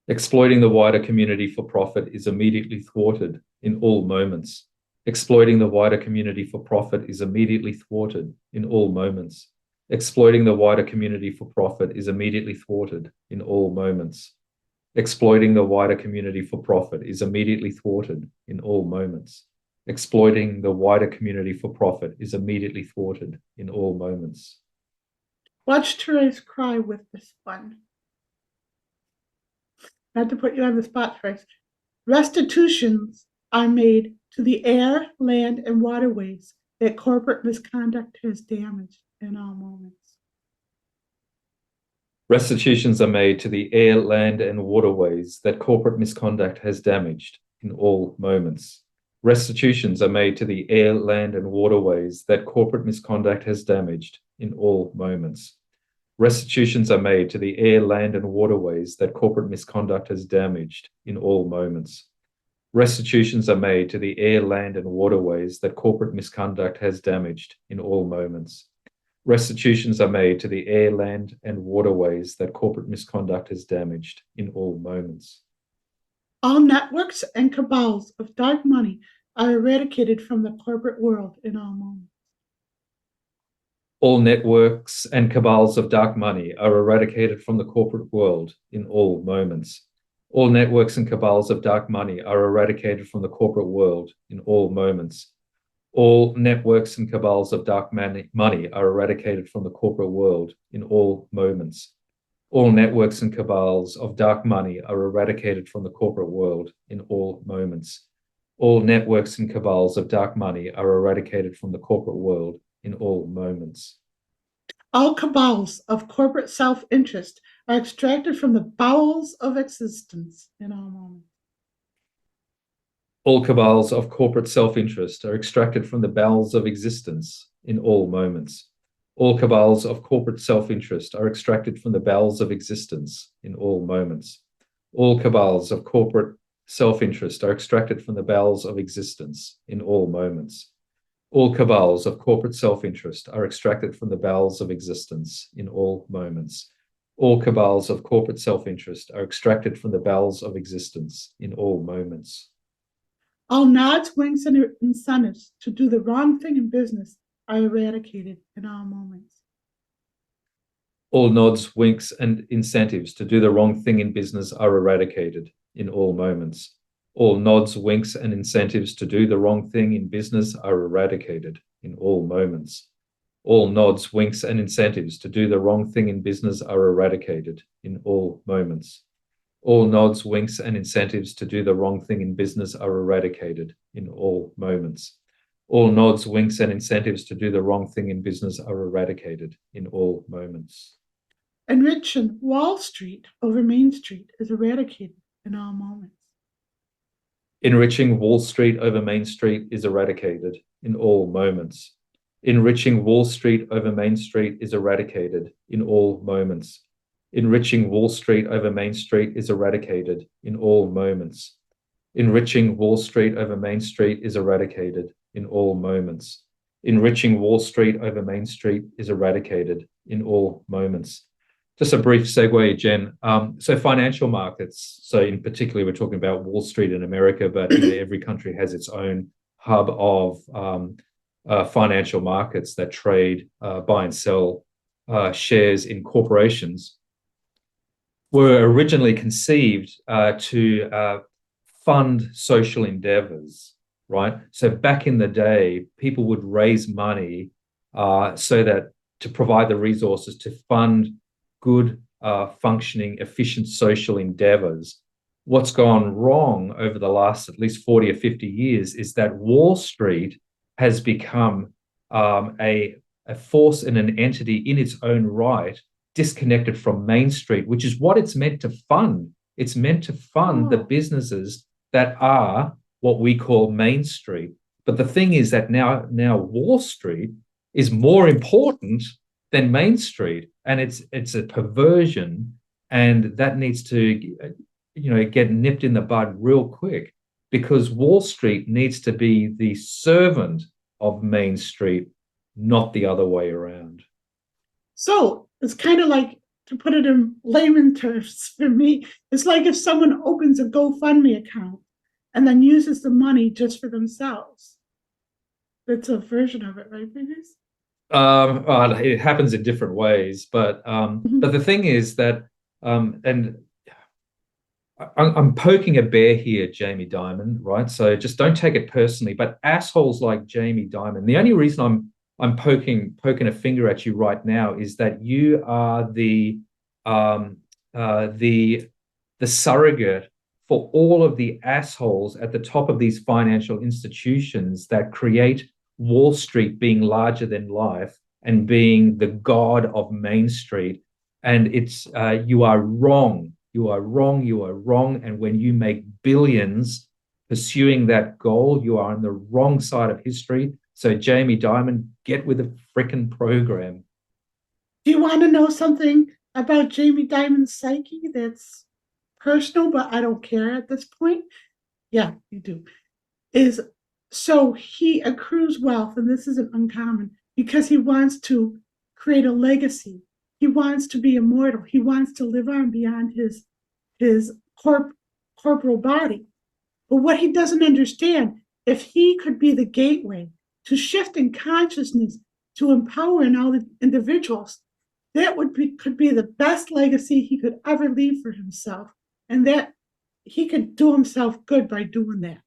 Exploiting the wider community for profit is immediately thwarted in all moments. Exploiting the wider community for profit is immediately thwarted in all moments. Exploiting the wider community for profit is immediately thwarted in all moments. Exploiting the wider community for profit is immediately thwarted in all moments. Exploiting the wider community for profit is immediately thwarted in all moments. Watch Therese cry with this one. Not to put you on the spot, Therese. Restitutions are made to the air, land, and waterways that corporate misconduct has damaged in all moments. Restitutions are made to the air, land, and waterways that corporate misconduct has damaged in all moments. Restitutions are made to the air, land, and waterways that corporate misconduct has damaged in all moments. Restitutions are made to the air, land, and waterways that corporate misconduct has damaged in all moments. Restitutions are made to the air, land, and waterways that corporate misconduct has damaged in all moments. Restitutions are made to the air, land, and waterways that corporate misconduct has damaged in all moments. All networks and cabals of dark money are eradicated from the corporate world in all moments. All networks and cabals of dark money are eradicated from the corporate world in all moments. All networks and cabals of dark money are eradicated from the corporate world in all moments. All networks and cabals of dark money are eradicated from the corporate world in all moments. All networks and cabals of dark money are eradicated from the corporate world in all moments. All networks and cabals of dark money are eradicated from the corporate world in all moments. All cabals of corporate self-interest are extracted from the bowels of existence in all moments. All cabals of corporate self-interest are extracted from the bowels of existence in all moments. All cabals of corporate self-interest are extracted from the bowels of existence in all moments. All cabals of corporate self-interest are extracted from the bowels of existence in all moments. All cabals of corporate self-interest are extracted from the bowels of existence in all moments. All cabals of corporate self-interest are extracted from the bowels of existence in all moments. All nods, winks, and incentives to do the wrong thing in business are eradicated in all moments. All nods, winks, and incentives to do the wrong thing in business are eradicated in all moments. All nods, winks, and incentives to do the wrong thing in business are eradicated in all moments. All nods, winks, and incentives to do the wrong thing in business are eradicated in all moments. All nods, winks, and incentives to do the wrong thing in business are eradicated in all moments. All nods, winks, and incentives to do the wrong thing in business are eradicated in all moments. Enriching Wall Street over Main Street is eradicated in all moments. Enriching Wall Street over Main Street is eradicated in all moments. Enriching Wall Street over Main Street is eradicated in all moments. Enriching Wall Street over Main Street is eradicated in all moments. Enriching Wall Street over Main Street is eradicated in all moments. Enriching Wall Street over Main Street is eradicated in all moments. Just a brief segue, Jen. So financial markets, so in particular, we're talking about Wall Street in America, but every country has its own hub of financial markets that trade, buy and sell shares in corporations, were originally conceived to fund social endeavors, right? So back in the day, people would raise money so that to provide the resources to fund good, functioning, efficient social endeavors. What's gone wrong over the last at least 40 or 50 years is that Wall Street has become a force and an entity in its own right, disconnected from Main Street, which is what it's meant to fund. It's meant to fund the businesses that are what we call Main Street. But the thing is that now Wall Street is more important than Main Street, and it's a perversion, and that needs to get nipped in the bud real quick, because Wall Street needs to be the servant of Main Street, not the other way around. So it's kind of like, to put it in layman terms for me, it's like if someone opens a GoFundMe account and then uses the money just for themselves. That's a version of it, right, babies? It happens in different ways, but the thing is that, and I'm poking a bear here, Jamie Dimon, right? So just don't take it personally. But assholes like Jamie Dimon, the only reason I'm poking a finger at you right now is that you are the surrogate for all of the assholes at the top of these financial institutions that create Wall Street being larger than life and being the god of Main Street. And it's you are wrong. You are wrong. You are wrong. And when you make billions pursuing that goal, you are on the wrong side of history. So Jamie Dimon, get with a frickin' program. Do you want to know something about Jamie Dimon's psyche that's personal, but I don't care at this point? Yeah, you do. So he accrues wealth, and this isn't uncommon, because he wants to create a legacy. He wants to be immortal. He wants to live on beyond his corporal body. But what he doesn't understand, if he could be the gateway to shifting consciousness, to empowering all the individuals, that could be the best legacy he could ever leave for himself, and that he could do himself good by doing that.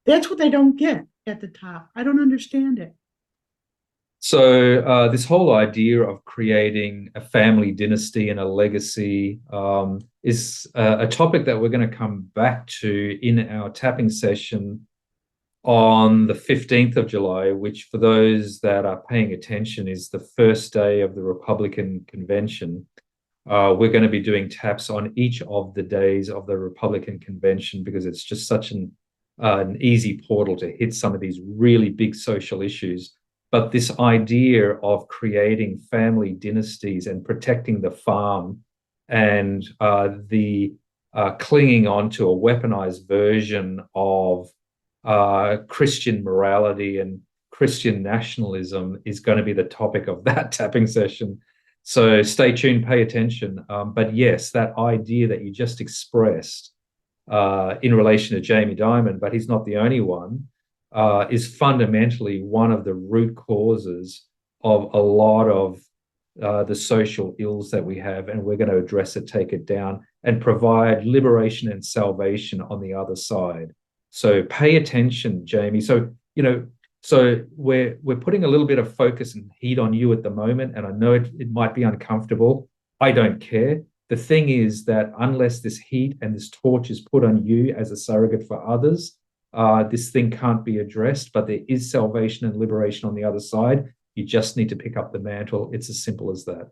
That's what they don't get at the top. I don't understand it. So this whole idea of creating a family dynasty and a legacy is a topic that we're going to come back to in our tapping session on the 15th of July, which for those that are paying attention is the first day of the Republican convention. We're going to be doing taps on each of the days of the Republican convention because it's just such an easy portal to hit some of these really big social issues. But this idea of creating family dynasties and protecting the farm and the clinging on to a weaponized version of Christian morality and Christian nationalism is going to be the topic of that tapping session. So stay tuned, pay attention. But yes, that idea that you just expressed in relation to Jamie Dimon, but he's not the only one, is fundamentally one of the root causes of a lot of the social ills that we have, and we're going to address it, take it down, and provide liberation and salvation on the other side. So pay attention, Jamie. So we're putting a little bit of focus and heat on you at the moment, and I know it might be uncomfortable. I don't care. The thing is that unless this heat and this torch is put on you as a surrogate for others, this thing can't be addressed, but there is salvation and liberation on the other side. You just need to pick up the mantle. It's as simple as that.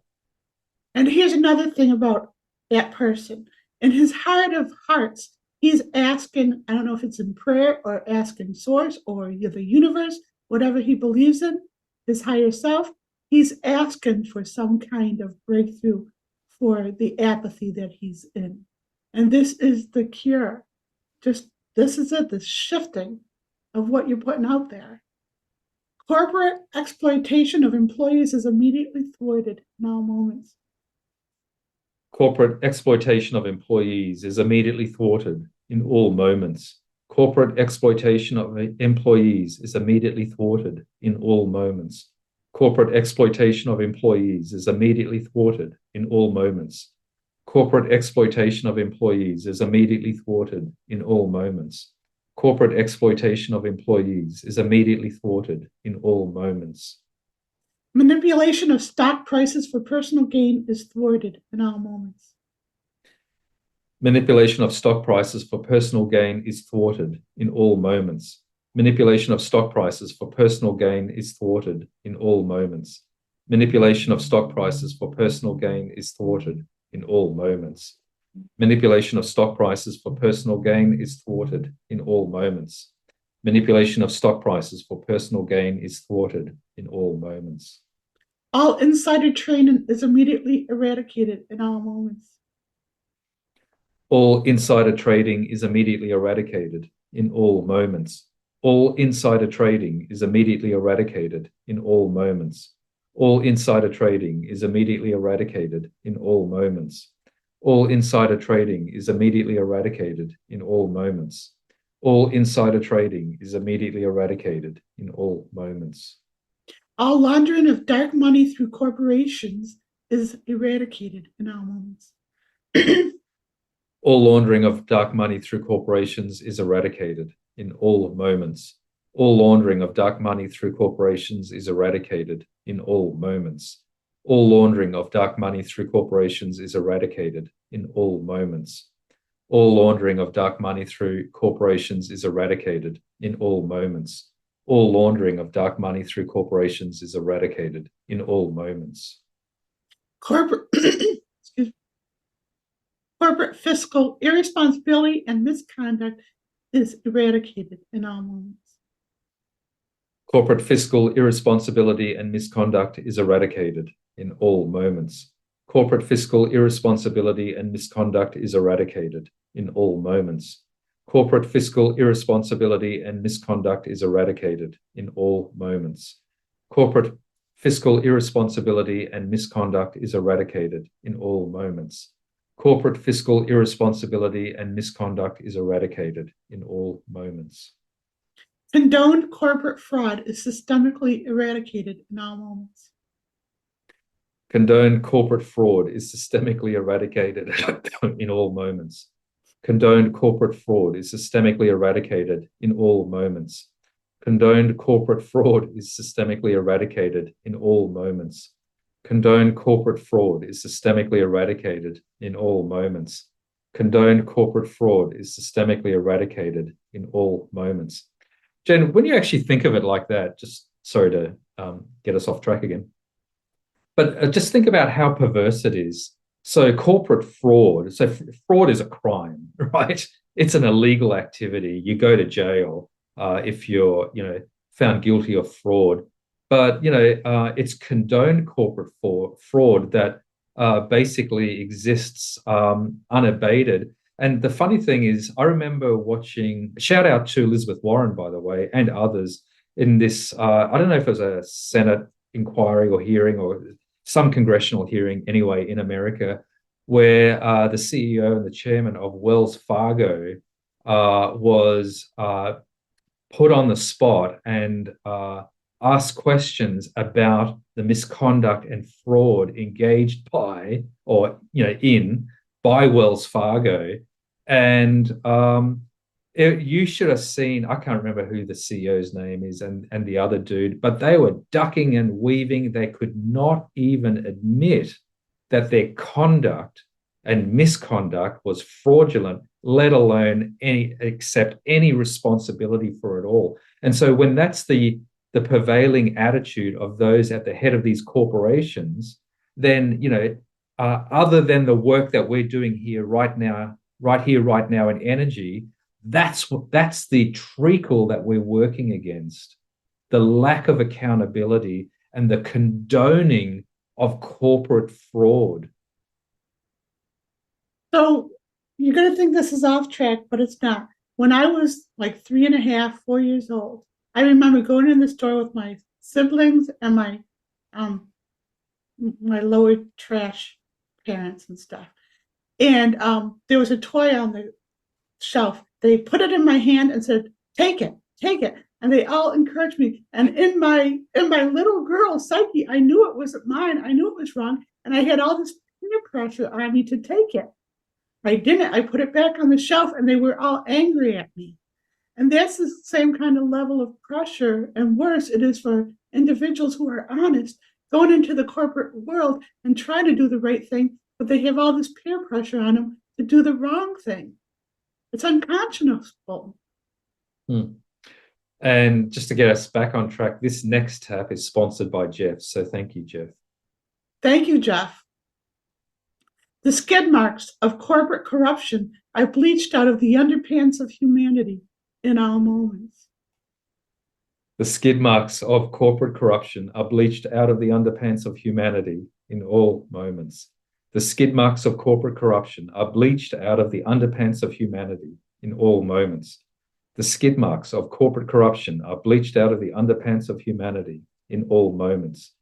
And here's another thing about that person. In his heart of hearts, he's asking, I don't know if it's in prayer or asking source or the universe, whatever he believes in, his higher self, he's asking for some kind of breakthrough for the apathy that he's in. And this is the cure. This is it, the shifting of what you're putting out there. Corporate exploitation of employees is immediately thwarted in all moments. Corporate exploitation of employees is immediately thwarted in all moments. Corporate exploitation of employees is immediately thwarted in all moments. Corporate exploitation of employees is immediately thwarted in all moments. Corporate exploitation of employees is immediately thwarted in all moments. Corporate exploitation of employees is immediately thwarted in all moments. Manipulation of stock prices for personal gain is thwarted in all moments. Manipulation of stock prices for personal gain is thwarted in all moments. Manipulation of stock prices for personal gain is thwarted in all moments. Manipulation of stock prices for personal gain is thwarted in all moments. Manipulation of stock prices for personal gain is thwarted in all moments. Manipulation of stock prices for personal gain is thwarted in all moments. All insider trading is immediately eradicated in all moments. All insider trading is immediately eradicated in all moments. All insider trading is immediately eradicated in all moments. All insider trading is immediately eradicated in all moments. All insider trading is immediately eradicated in all moments. All insider trading is immediately eradicated in all moments. All laundering of dark money through corporations is eradicated in all moments. All laundering of dark money through corporations is eradicated in all moments. All laundering of dark money through corporations is eradicated in all moments. All laundering of dark money through corporations is eradicated in all moments. All laundering of dark money through corporations is eradicated in all moments. All laundering of dark money through corporations is eradicated in all moments. Corporate fiscal irresponsibility and misconduct is eradicated in all moments. Corporate fiscal irresponsibility and misconduct is eradicated in all moments. Corporate fiscal irresponsibility and misconduct is eradicated in all moments. Corporate fiscal irresponsibility and misconduct is eradicated in all moments. Corporate fiscal irresponsibility and misconduct is eradicated in all moments. Corporate fiscal irresponsibility and misconduct is eradicated in all moments. Condoned corporate fraud is systemically eradicated in all moments. Condoned corporate fraud is systemically eradicated in all moments. Condoned corporate fraud is systemically eradicated in all moments. Condoned corporate fraud is systemically eradicated in all moments. Condoned corporate fraud is systemically eradicated in all moments. Condoned corporate fraud is systemically eradicated in all moments. Jen, when you actually think of it like that, just sorry to get us off track again, but just think about how perverse it is. So corporate fraud, so fraud is a crime, right? It's an illegal activity. You go to jail if you're, found guilty of fraud. But, it's condoned corporate fraud that basically exists unabated. And the funny thing is, I remember watching, shout out to Elizabeth Warren, by the way, and others in this, I don't know if it was a Senate inquiry or hearing or some congressional hearing anyway in America, where the CEO and the chairman of Wells Fargo was put on the spot and asked questions about the misconduct and fraud engaged by or in by Wells Fargo. And you should have seen, I can't remember who the CEO's name is and the other dude, but they were ducking and weaving. They could not even admit that their conduct and misconduct was fraudulent, let alone accept any responsibility for it all. And so when that's the prevailing attitude of those at the head of these corporations, then, other than the work that we're doing here right now in energy, that's the treacle that we're working against, the lack of accountability and the condoning of corporate fraud. So you're going to think this is off track, but it's not. When I was like 3.5, 4 years old, I remember going in the store with my siblings and my lower trash parents and stuff. And there was a toy on the shelf. They put it in my hand and said, take it. And they all encouraged me. And in my little girl psyche, I knew it wasn't mine. I knew it was wrong. And I had all this peer pressure on me to take it. I didn't. I put it back on the shelf and they were all angry at me. And that's the same kind of level of pressure, and worse it is for individuals who are honest. going into the corporate world and trying to do the right thing, but they have all this peer pressure on them to do the wrong thing. It's unconscionable. And just to get us back on track, this next tap is sponsored by Jeff. So thank you, Jeff. Thank you, Jeff. The skid marks of corporate corruption are bleached out of the underpants of humanity in all moments. The skid marks of corporate corruption are bleached out of the underpants of humanity in all moments. The skid marks of corporate corruption are bleached out of the underpants of humanity in all moments. The skid marks of corporate corruption are bleached out of the underpants of humanity in all moments.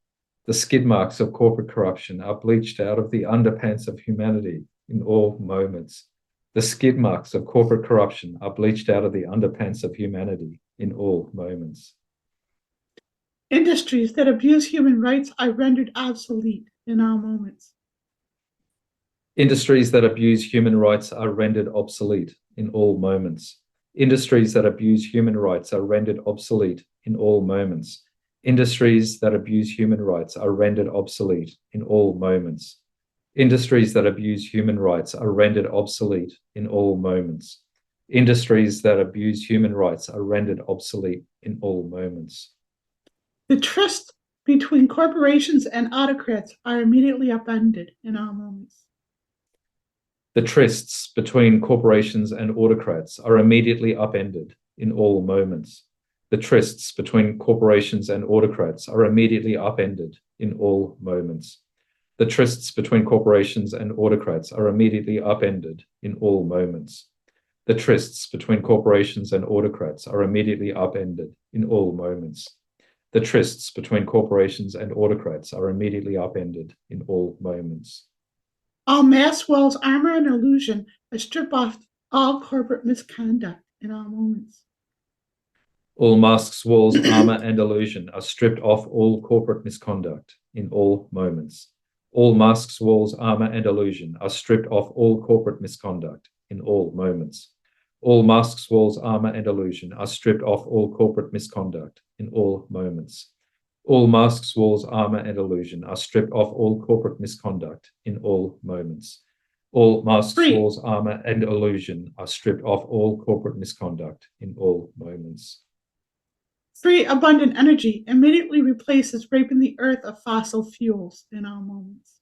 The skid marks of corporate corruption are bleached out of the underpants of humanity in all moments. The skid marks of corporate corruption are bleached out of the underpants of humanity in all moments. Industries that abuse human rights are rendered obsolete in all moments. Industries that abuse human rights are rendered obsolete in all moments. Industries that abuse human rights are rendered obsolete in all moments. Industries that abuse human rights are rendered obsolete in all moments. Industries that abuse human rights are rendered obsolete in all moments. Industries that abuse human rights are rendered obsolete in all moments. The trysts between corporations and autocrats are immediately upended in all moments. The trysts between corporations and autocrats are immediately upended in all moments. The trysts between corporations and autocrats are immediately upended in all moments. The trysts between corporations and autocrats are immediately upended in all moments. The trysts between corporations and autocrats are immediately upended in all moments. The trysts between corporations and autocrats are immediately upended in all moments. All Maxwell's armor and illusion are stripped off all corporate misconduct in all moments. All Musk's walls, armor, and illusion are stripped off all corporate misconduct in all moments. All Musk's walls, armor, and illusion are stripped off all corporate misconduct in all moments. All Musk's walls, armor, and illusion are stripped off all corporate misconduct in all moments. All Musk's walls, armor, and illusion are stripped off all corporate misconduct in all moments. All Musk's walls, armor, and illusion are stripped off all corporate misconduct in all moments. Free, abundant energy immediately replaces raping the earth of fossil fuels in all moments.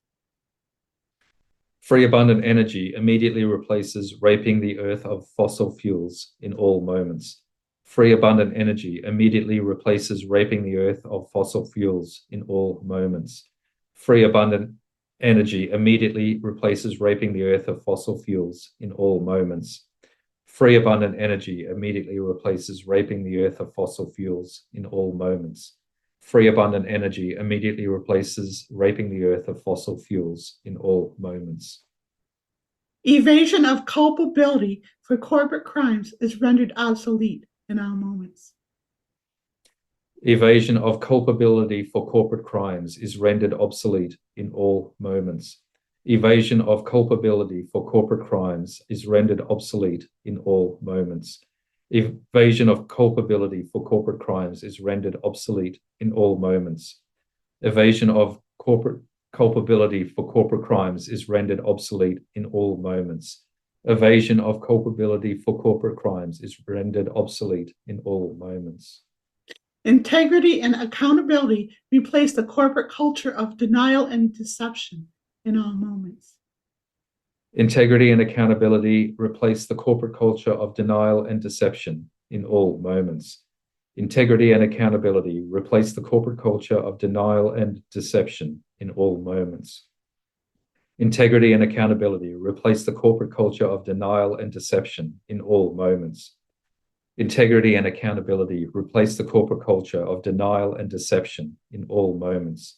Free, abundant energy immediately replaces raping the earth of fossil fuels in all moments. Free, abundant energy immediately replaces raping the earth of fossil fuels in all moments. Free, abundant energy immediately replaces raping the earth of fossil fuels in all moments. Free, abundant energy immediately replaces raping the earth of fossil fuels in all moments. Free, abundant energy immediately replaces raping the earth of fossil fuels in all moments. Evasion of culpability for corporate crimes is rendered obsolete in all moments. Evasion of culpability for corporate crimes is rendered obsolete in all moments. Evasion of culpability for corporate crimes is rendered obsolete in all moments. Evasion of culpability for corporate crimes is rendered obsolete in all moments. Evasion of corporate culpability for corporate crimes is rendered obsolete in all moments. Evasion of culpability for corporate crimes is rendered obsolete in all moments. Integrity and accountability replace the corporate culture of denial and deception in all moments. Integrity and accountability replace the corporate culture of denial and deception in all moments. Integrity and accountability replace the corporate culture of denial and deception in all moments. Integrity and accountability replace the corporate culture of denial and deception in all moments. Integrity and accountability replace the corporate culture of denial and deception in all moments.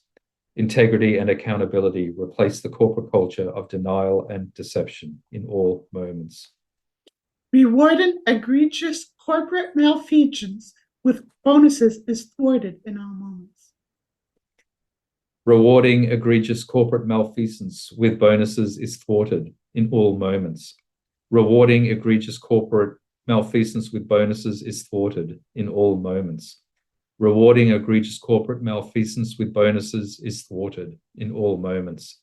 Integrity and accountability replace the corporate culture of denial and deception in all moments. Rewarding egregious corporate malfeasance with bonuses is thwarted in all moments. Rewarding egregious corporate malfeasance with bonuses is thwarted in all moments. Rewarding egregious corporate malfeasance with bonuses is thwarted in all moments. Rewarding egregious corporate malfeasance with bonuses is thwarted in all moments.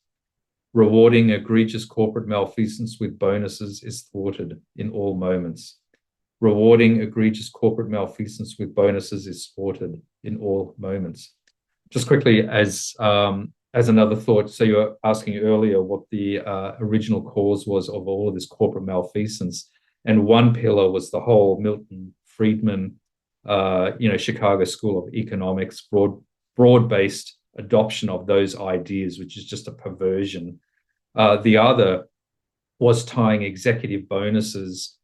Rewarding egregious corporate malfeasance with bonuses is thwarted in all moments. Rewarding egregious corporate malfeasance with bonuses is thwarted in all moments. Just quickly, as another thought, so you were asking earlier what the original cause was of all of this corporate malfeasance, and one pillar was the whole Milton, Friedman, Chicago School of Economics, broad-based adoption of those ideas, which is just a perversion. The other was tying executive bonuses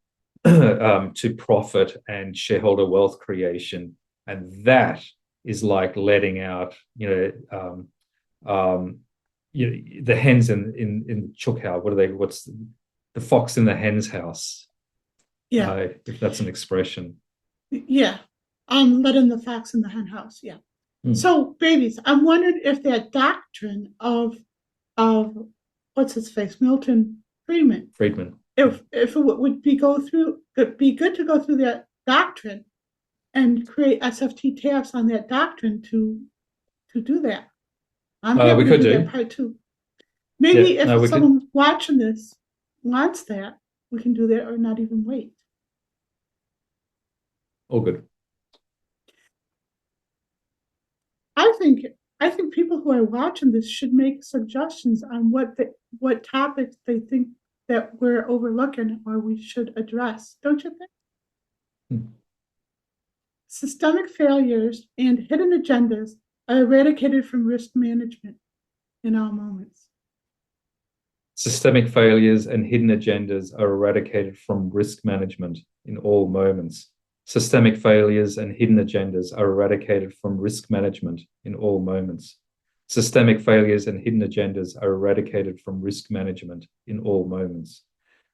to profit and shareholder wealth creation, and that is like letting out, the hens in chook house. What's the fox in the hen's house? Yeah, if that's an expression. yeah. Letting the fox in the hen house. Yeah. So, babies, I'm wondering if that doctrine of what's his face, Milton Friedman. If it would be good to go through that doctrine and create SFT tabs on that doctrine to do that. I'm happy to do that part too. Maybe if someone watching this wants that, we can do that or not even wait. All good. I think people who are watching this should make suggestions on what topics they think that we're overlooking or we should address. Don't you think? Systemic failures and hidden agendas are eradicated from risk management in all moments. Systemic failures and hidden agendas are eradicated from risk management in all moments. Systemic failures and hidden agendas are eradicated from risk management in all moments. Systemic failures and hidden agendas are eradicated from risk management in all moments.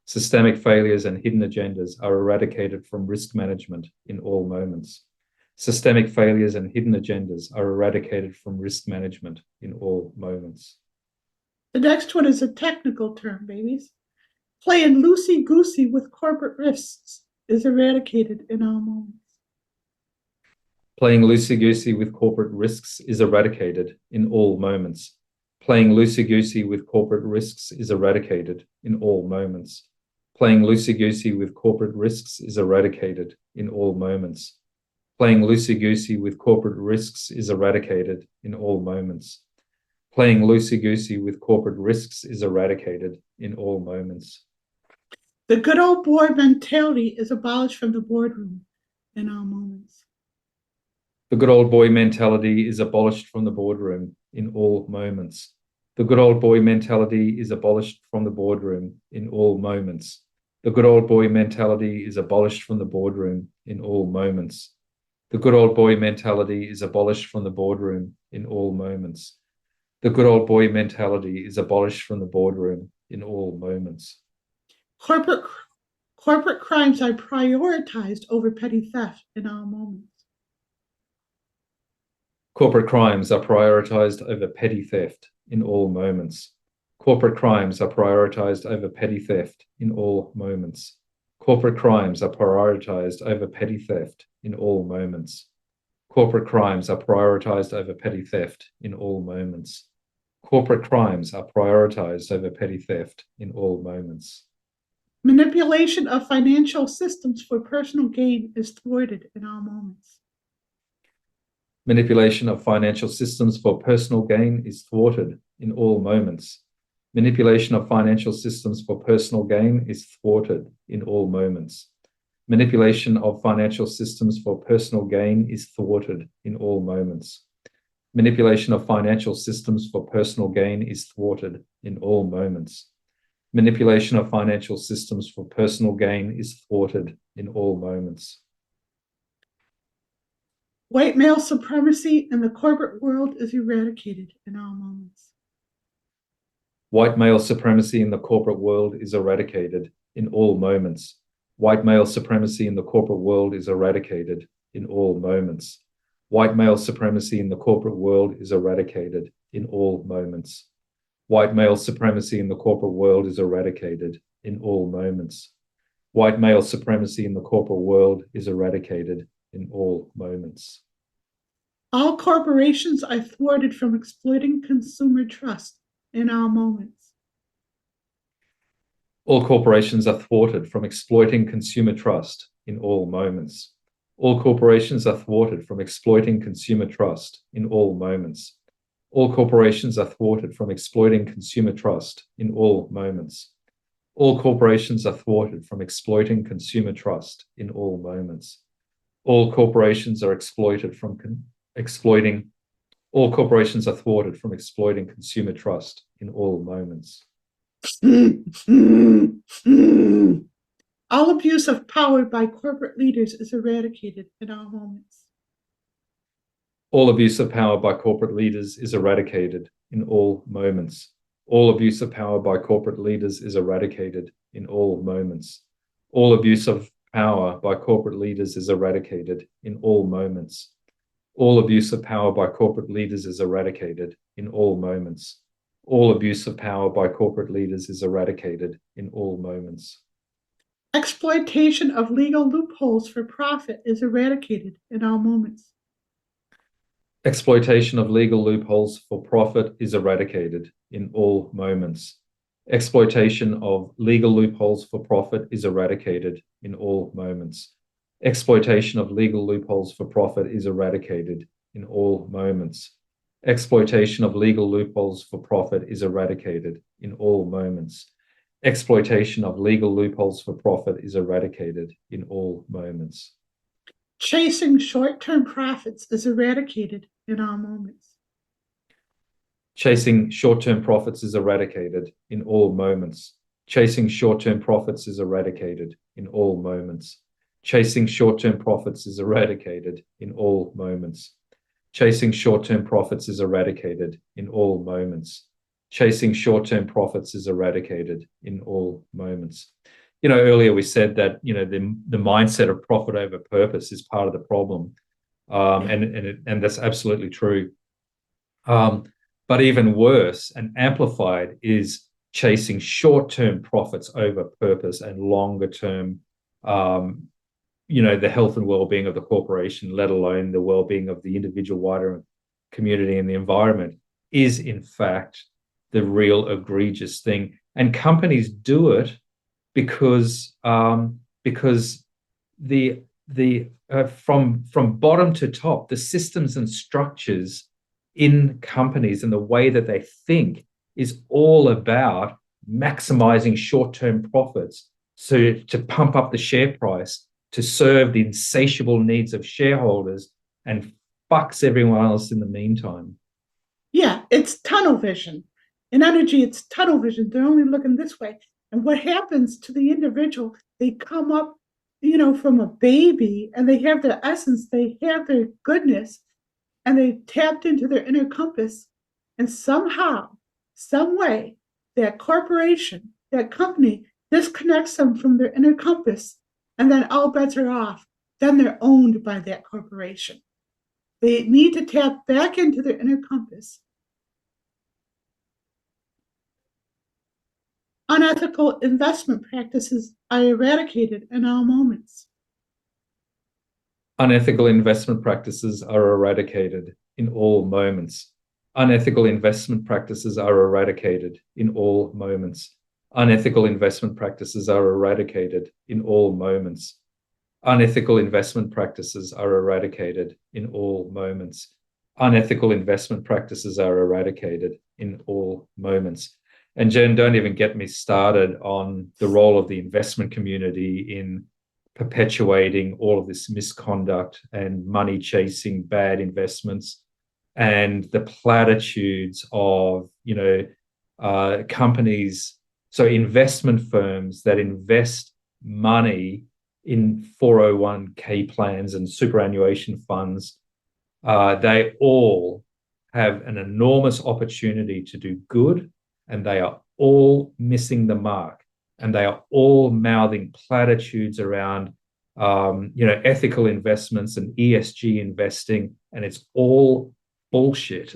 Systemic failures and hidden agendas are eradicated from risk management in all moments. Systemic failures and hidden agendas are eradicated from risk management in all moments. The next one is a technical term, babies. Playing loosey-goosey with corporate risks is eradicated in all moments. Playing loosey-goosey with corporate risks is eradicated in all moments. Playing loosey-goosey with corporate risks is eradicated in all moments. Playing loosey-goosey with corporate risks is eradicated in all moments. Playing loosey-goosey with corporate risks is eradicated in all moments. Playing loosey-goosey with corporate risks is eradicated in all moments. The good old boy mentality is abolished from the boardroom in all moments. The good old boy mentality is abolished from the boardroom in all moments. The good old boy mentality is abolished from the boardroom in all moments. The good old boy mentality is abolished from the boardroom in all moments. The good old boy mentality is abolished from the boardroom in all moments. The good old boy mentality is abolished from the boardroom in all moments. Corporate crimes are prioritized over petty theft in all moments. Corporate crimes are prioritized over petty theft in all moments. Corporate crimes are prioritized over petty theft in all moments. Corporate crimes are prioritized over petty theft in all moments. Corporate crimes are prioritized over petty theft in all moments. Corporate crimes are prioritized over petty theft in all moments. Manipulation of financial systems for personal gain is thwarted in all moments. Manipulation of financial systems for personal gain is thwarted in all moments. Manipulation of financial systems for personal gain is thwarted in all moments. Manipulation of financial systems for personal gain is thwarted in all moments. Manipulation of financial systems for personal gain is thwarted in all moments. Manipulation of financial systems for personal gain is thwarted in all moments. White male supremacy in the corporate world is eradicated in all moments. White male supremacy in the corporate world is eradicated in all moments. White male supremacy in the corporate world is eradicated in all moments. White male supremacy in the corporate world is eradicated in all moments. White male supremacy in the corporate world is eradicated in all moments. White male supremacy in the corporate world is eradicated in all moments. All corporations are thwarted from exploiting consumer trust in all moments. All corporations are thwarted from exploiting consumer trust in all moments. All corporations are thwarted from exploiting consumer trust in all moments. All corporations are thwarted from exploiting consumer trust in all moments. All corporations are thwarted from exploiting consumer trust in all moments. All corporations are exploited from exploiting. All corporations are thwarted from exploiting consumer trust in all moments. All abuse of power by corporate leaders is eradicated in all moments. All abuse of power by corporate leaders is eradicated in all moments. All abuse of power by corporate leaders is eradicated in all moments. All abuse of power by corporate leaders is eradicated in all moments. All abuse of power by corporate leaders is eradicated in all moments. All abuse of power by corporate leaders is eradicated in all moments. Exploitation of legal loopholes for profit is eradicated in all moments. Exploitation of legal loopholes for profit is eradicated in all moments. Exploitation of legal loopholes for profit is eradicated in all moments. Exploitation of legal loopholes for profit is eradicated in all moments. Exploitation of legal loopholes for profit is eradicated in all moments. Exploitation of legal loopholes for profit is eradicated in all moments. Chasing short-term profits is eradicated in all moments. Chasing short-term profits is eradicated in all moments. Chasing short-term profits is eradicated in all moments. Chasing short-term profits is eradicated in all moments. Chasing short-term profits is eradicated in all moments. Chasing short-term profits is eradicated in all moments. Earlier we said that, the mindset of profit over purpose is part of the problem. And that's absolutely true. But even worse and amplified is chasing short-term profits over purpose and longer-term, the health and well-being of the corporation, let alone the well-being of the individual, wider community and the environment, is in fact the real egregious thing. And companies do it because the from bottom to top, the systems and structures in companies and the way that they think is all about maximizing short-term profits, so to pump up the share price, to serve the insatiable needs of shareholders, and fucks everyone else in the meantime. Yeah, it's tunnel vision. In energy, it's tunnel vision. They're only looking this way. And what happens to the individual, they come up, from a baby, and they have their essence, they have their goodness, and they tapped into their inner compass. And somehow, some way, that corporation, that company disconnects them from their inner compass, and then all bets are off. Then they're owned by that corporation. They need to tap back into their inner compass. Unethical investment practices are eradicated in all moments. Unethical investment practices are eradicated in all moments. Unethical investment practices are eradicated in all moments. Unethical investment practices are eradicated in all moments. Unethical investment practices are eradicated in all moments. Unethical investment practices are eradicated in all moments. And Jen, don't even get me started on the role of the investment community in perpetuating all of this misconduct and money chasing bad investments, and the platitudes of, companies, so investment firms that invest money in 401k plans and superannuation funds. They all have an enormous opportunity to do good, and they are all missing the mark, and they are all mouthing platitudes around, ethical investments and ESG investing, and it's all bullshit.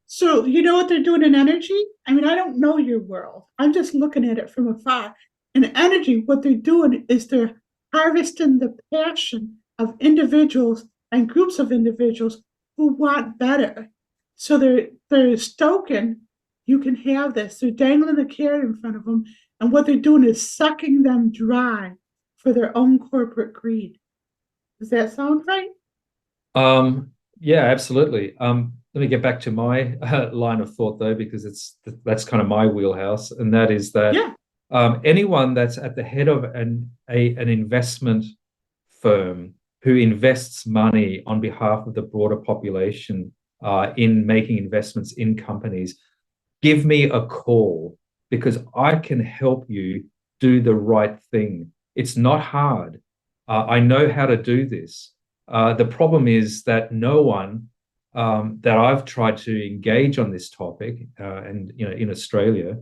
So you know what they're doing in energy? I mean, I don't know your world. I'm just looking at it from afar. In energy, what they're doing is they're harvesting the passion of individuals and groups of individuals who want better. So they're stoking, you can have this. They're dangling a carrot in front of them, and what they're doing is sucking them dry for their own corporate greed. Does that sound right? Yeah, absolutely. Let me get back to my line of thought though, because that's kind of my wheelhouse, and that is that Yeah. anyone that's at the head of an investment firm who invests money on behalf of the broader population in making investments in companies, give me a call because I can help you do the right thing. It's not hard. I know how to do this. The problem is that no one that I've tried to engage on this topic, and in Australia,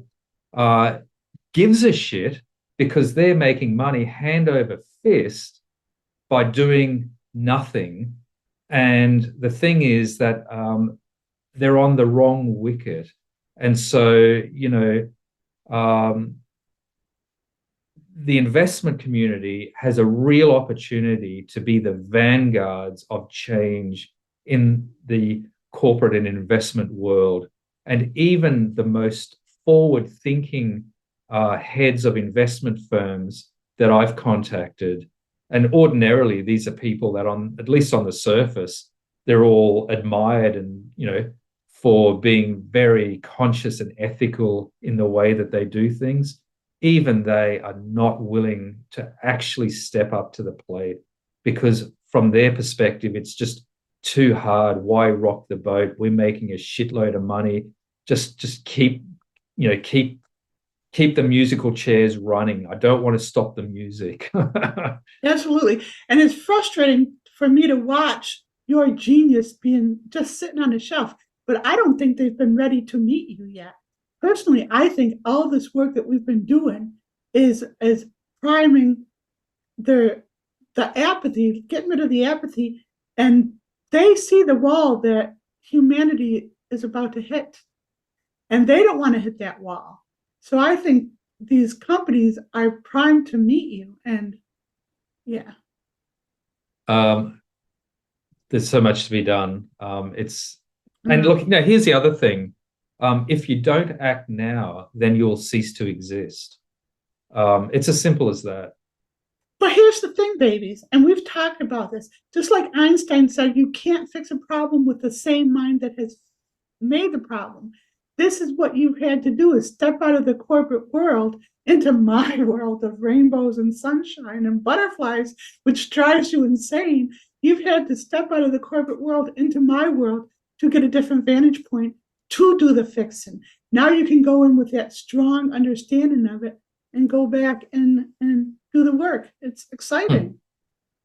uh, gives a shit because they're making money hand over fist by doing nothing. And the thing is that they're on the wrong wicket. And so, um, the investment community has a real opportunity to be the vanguards of change in the corporate and investment world. And even the most forward thinking heads of investment firms that I've contacted, and ordinarily these are people that at least on the surface, they're all admired and, for being very conscious and ethical in the way that they do things, even they are not willing to actually step up to the plate because from their perspective, it's just too hard. Why rock the boat? We're making a shitload of money. Just keep the musical chairs running. I don't want to stop the music. Absolutely. And it's frustrating for me to watch your genius being just sitting on a shelf, but I don't think they've been ready to meet you yet. Personally, I think all this work that we've been doing is priming the apathy, getting rid of the apathy, and they see the wall that humanity is about to hit, and they don't want to hit that wall. So I think these companies are primed to meet you, and yeah. There's so much to be done. And Mm. look, here's the other thing. If you don't act now, then you'll cease to exist. It's as simple as that. But here's the thing, babies, and we've talked about this. Just like Einstein said, you can't fix a problem with the same mind that has made the problem. This is what you've had to do is step out of the corporate world into my world of rainbows and sunshine and butterflies, which drives you insane. You've had to step out of the corporate world into my world to get a different vantage point to do the fixing. Now you can go in with that strong understanding of it and go back and do the work. It's exciting.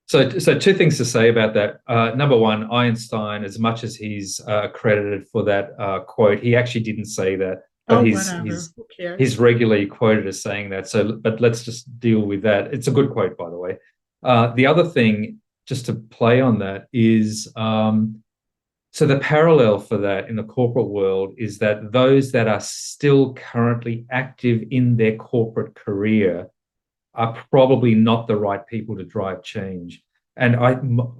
So two things to say about that. Number one, Einstein, as much as he's credited for that quote, he actually didn't say that, but Oh, whatever. Who cares? he's regularly quoted as saying that. So, but let's just deal with that. It's a good quote, by the way. The other thing, just to play on that, is so the parallel for that in the corporate world is that those that are still currently active in their corporate career are probably not the right people to drive change. And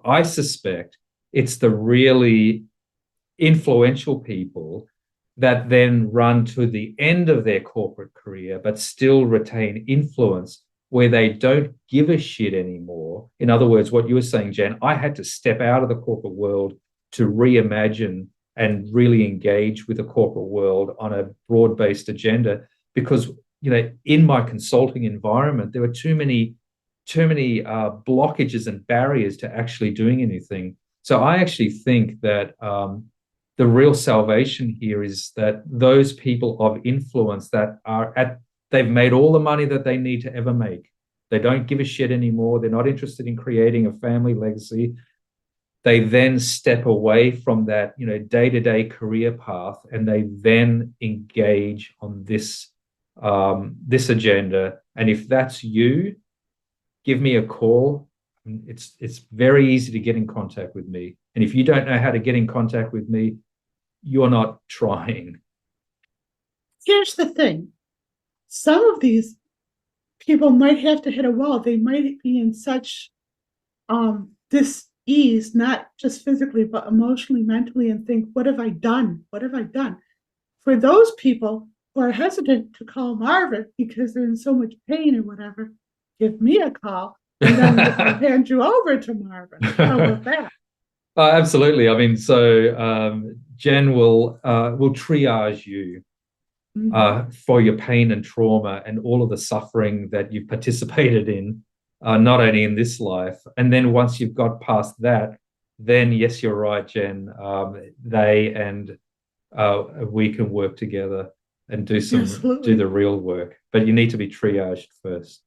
I suspect it's the really influential people that then run to the end of their corporate career, but still retain influence where they don't give a shit anymore. In other words, what you were saying, Jen, I had to step out of the corporate world to reimagine and really engage with the corporate world on a broad-based agenda because in my consulting environment, there were too many blockages and barriers to actually doing anything. So I actually think that the real salvation here is that those people of influence that they've made all the money that they need to ever make. They don't give a shit anymore. They're not interested in creating a family legacy. They then step away from that, day-to-day career path, and they then engage on this agenda. And if that's you, give me a call. It's very easy to get in contact with me. And if you don't know how to get in contact with me, you're not trying. Here's the thing. Some of these people might have to hit a wall. They might be in such ease, not just physically, but emotionally, mentally, and think, what have I done? What have I done? For those people who are hesitant to call Marvin because they're in so much pain or whatever, give me a call and then I'll hand you over to Marvin. How about that? Absolutely. I mean, so Jen will triage you for your pain and trauma and all of the suffering that you've participated in, not only in this life. And then once you've got past that, then yes, you're right, Jen. They and we can work together and do the real work. But you need to be triaged first.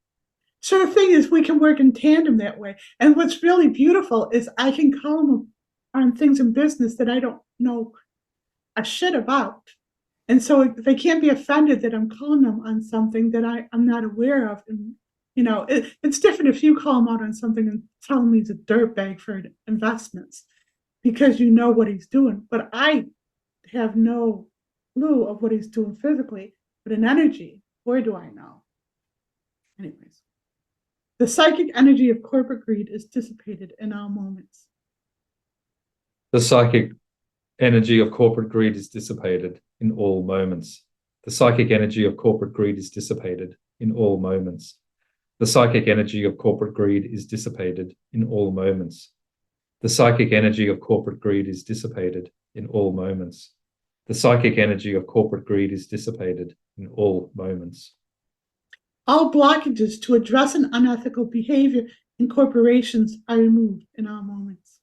So the thing is, we can work in tandem that way. And what's really beautiful is I can call them on things in business that I don't know a shit about. And so they can't be offended that I'm calling them on something that I'm not aware of. And, you know, it's different if you call him out on something and tell him he's a dirtbag for investments because you know what he's doing. But I have no clue of what he's doing physically. But in energy, boy, do I know. Anyways, the psychic energy of corporate greed is dissipated in all moments. The psychic energy of corporate greed is dissipated in all moments. The psychic energy of corporate greed is dissipated in all moments. The psychic energy of corporate greed is dissipated in all moments. The psychic energy of corporate greed is dissipated in all moments. The psychic energy of corporate greed is dissipated in all moments. All blockages to address an unethical behavior in corporations are removed in all moments.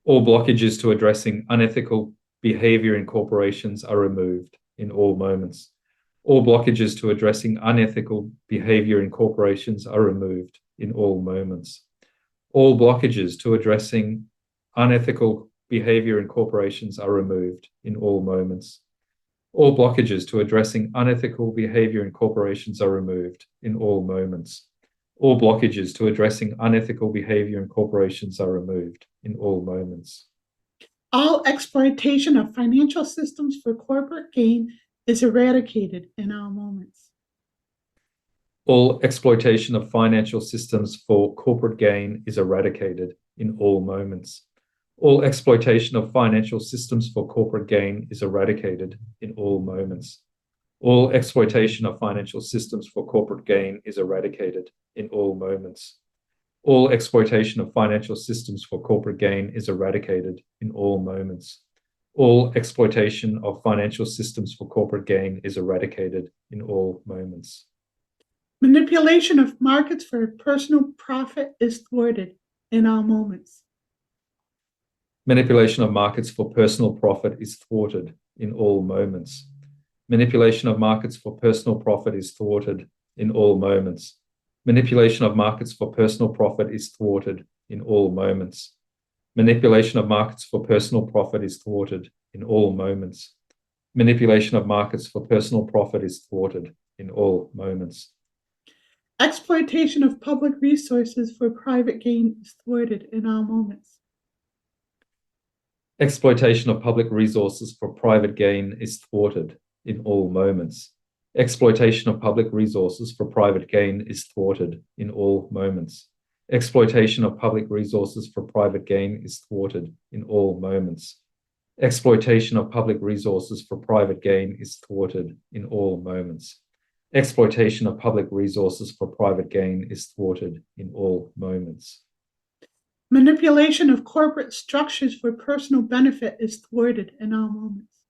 All blockages to addressing unethical behavior in corporations are removed in all moments. All blockages to addressing unethical behavior in corporations are removed in all moments. All blockages to addressing unethical behavior in corporations are removed in all moments. All blockages to addressing unethical behavior in corporations are removed in all moments. All blockages to addressing unethical behavior in corporations are removed in all moments. All exploitation of financial systems for corporate gain is eradicated in all moments. All exploitation of financial systems for corporate gain is eradicated in all moments. All exploitation of financial systems for corporate gain is eradicated in all moments. All exploitation of financial systems for corporate gain is eradicated in all moments. All exploitation of financial systems for corporate gain is eradicated in all moments. All exploitation of financial systems for corporate gain is eradicated in all moments. Manipulation of markets for personal profit is thwarted in all moments. Manipulation of markets for personal profit is thwarted in all moments. Manipulation of markets for personal profit is thwarted in all moments. Manipulation of markets for personal profit is thwarted in all moments. Manipulation of markets for personal profit is thwarted in all moments. Manipulation of markets for personal profit is thwarted in all moments. Exploitation of public resources for private gain is thwarted in all moments. Exploitation of public resources for private gain is thwarted in all moments. Exploitation of public resources for private gain is thwarted in all moments. Exploitation of public resources for private gain is thwarted in all moments. Exploitation of public resources for private gain is thwarted in all moments. Exploitation of public resources for private gain is thwarted in all moments. Manipulation of corporate structures for personal benefit is thwarted in all moments.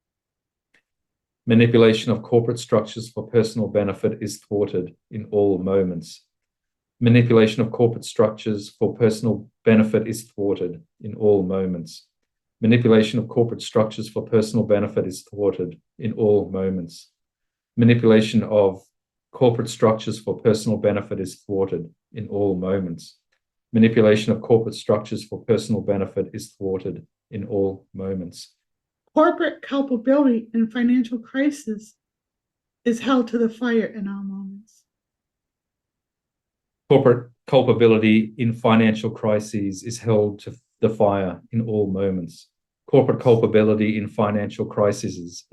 Manipulation of corporate structures for personal benefit is thwarted in all moments. Manipulation of corporate structures for personal benefit is thwarted in all moments. Manipulation of corporate structures for personal benefit is thwarted in all moments. Manipulation of corporate structures for personal benefit is thwarted in all moments. Manipulation of corporate structures for personal benefit is thwarted in all moments. Corporate culpability in financial crisis is held to the fire in all moments. Corporate culpability in financial crises is held to the fire in all moments. Corporate culpability in financial crises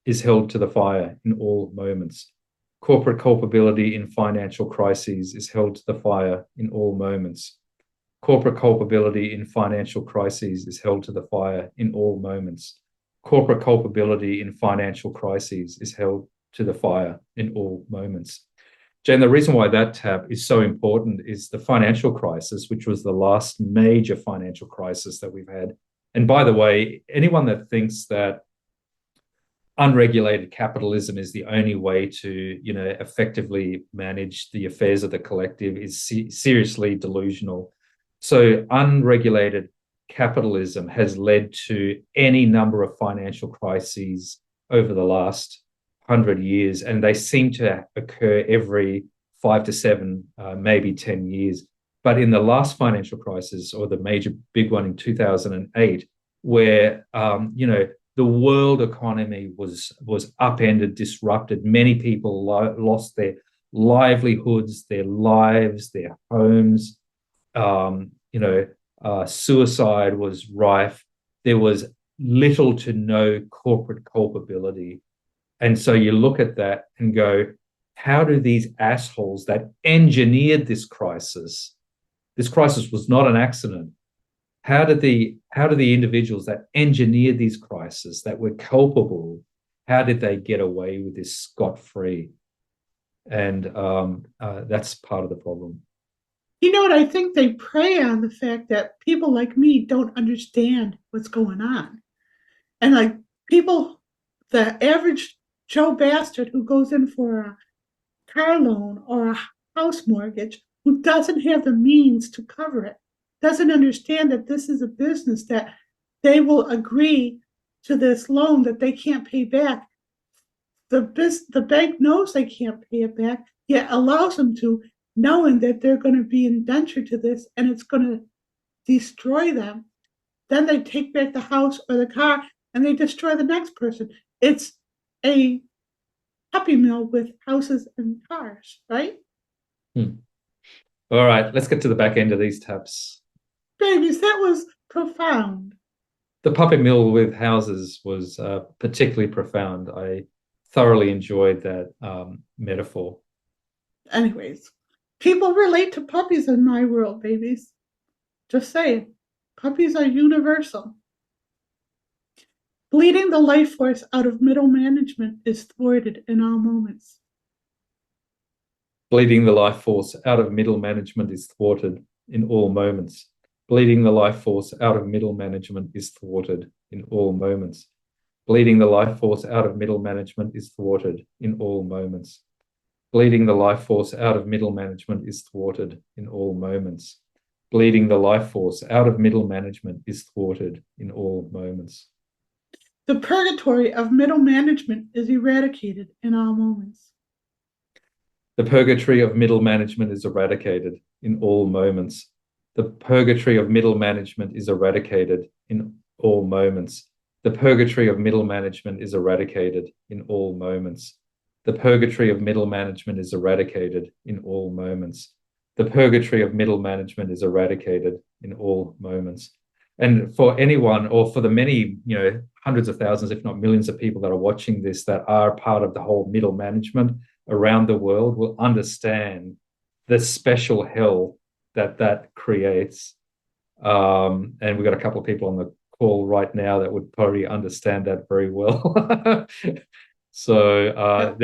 is held to the fire in all moments. Corporate culpability in financial crises is held to the fire in all moments. Corporate culpability in financial crises is held to the fire in all moments. Corporate culpability in financial crises is held to the fire in all moments. Jen, the reason why that tab is so important is the financial crisis, which was the last major financial crisis that we've had. And by the way, anyone that thinks that unregulated capitalism is the only way to, effectively manage the affairs of the collective is seriously delusional. So unregulated capitalism has led to any number of financial crises over the last 100 years, and they seem to occur every 5 to 7, maybe 10 years. But in the last financial crisis, or the major big one in 2008, where the world economy was upended, disrupted, many people lost their livelihoods, their lives, their homes. Suicide was rife. There was little to no corporate culpability. And so you look at that and go, how do these assholes that engineered this crisis was not an accident. How do the individuals that engineered these crises, that were culpable, how did they get away with this scot-free? And that's part of the problem. You know what? I think they prey on the fact that people like me don't understand what's going on. And like people, the average Joe bastard who goes in for a car loan or a house mortgage, who doesn't have the means to cover it, doesn't understand that this is a business, that they will agree to this loan that they can't pay back. The bank knows they can't pay it back, yet allows them to, knowing that they're going to be indentured to this and it's going to destroy them. Then they take back the house or the car and they destroy the next person. It's a puppy mill with houses and cars, right? All right, let's get to the back end of these tabs. Babies, that was profound. The puppy mill with houses was particularly profound. I thoroughly enjoyed that metaphor. Anyways, people relate to puppies in my world, babies. Just saying, puppies are universal. Bleeding the life force out of middle management is thwarted in all moments. Bleeding the life force out of middle management is thwarted in all moments. Bleeding the life force out of middle management is thwarted in all moments. Bleeding the life force out of middle management is thwarted in all moments. Bleeding the life force out of middle management is thwarted in all moments. Bleeding the life force out of middle management is thwarted in all moments. The purgatory of middle management is eradicated in all moments. The purgatory of middle management is eradicated in all moments. The purgatory of middle management is eradicated in all moments. The purgatory of middle management is eradicated in all moments. The purgatory of middle management is eradicated in all moments. The purgatory of middle management is eradicated in all moments. And for anyone, or for the many, hundreds of thousands, if not millions of people that are watching this, that are part of the whole middle management around the world, will understand the special hell that creates. And we've got a couple of people on the call right now that would probably understand that very well. So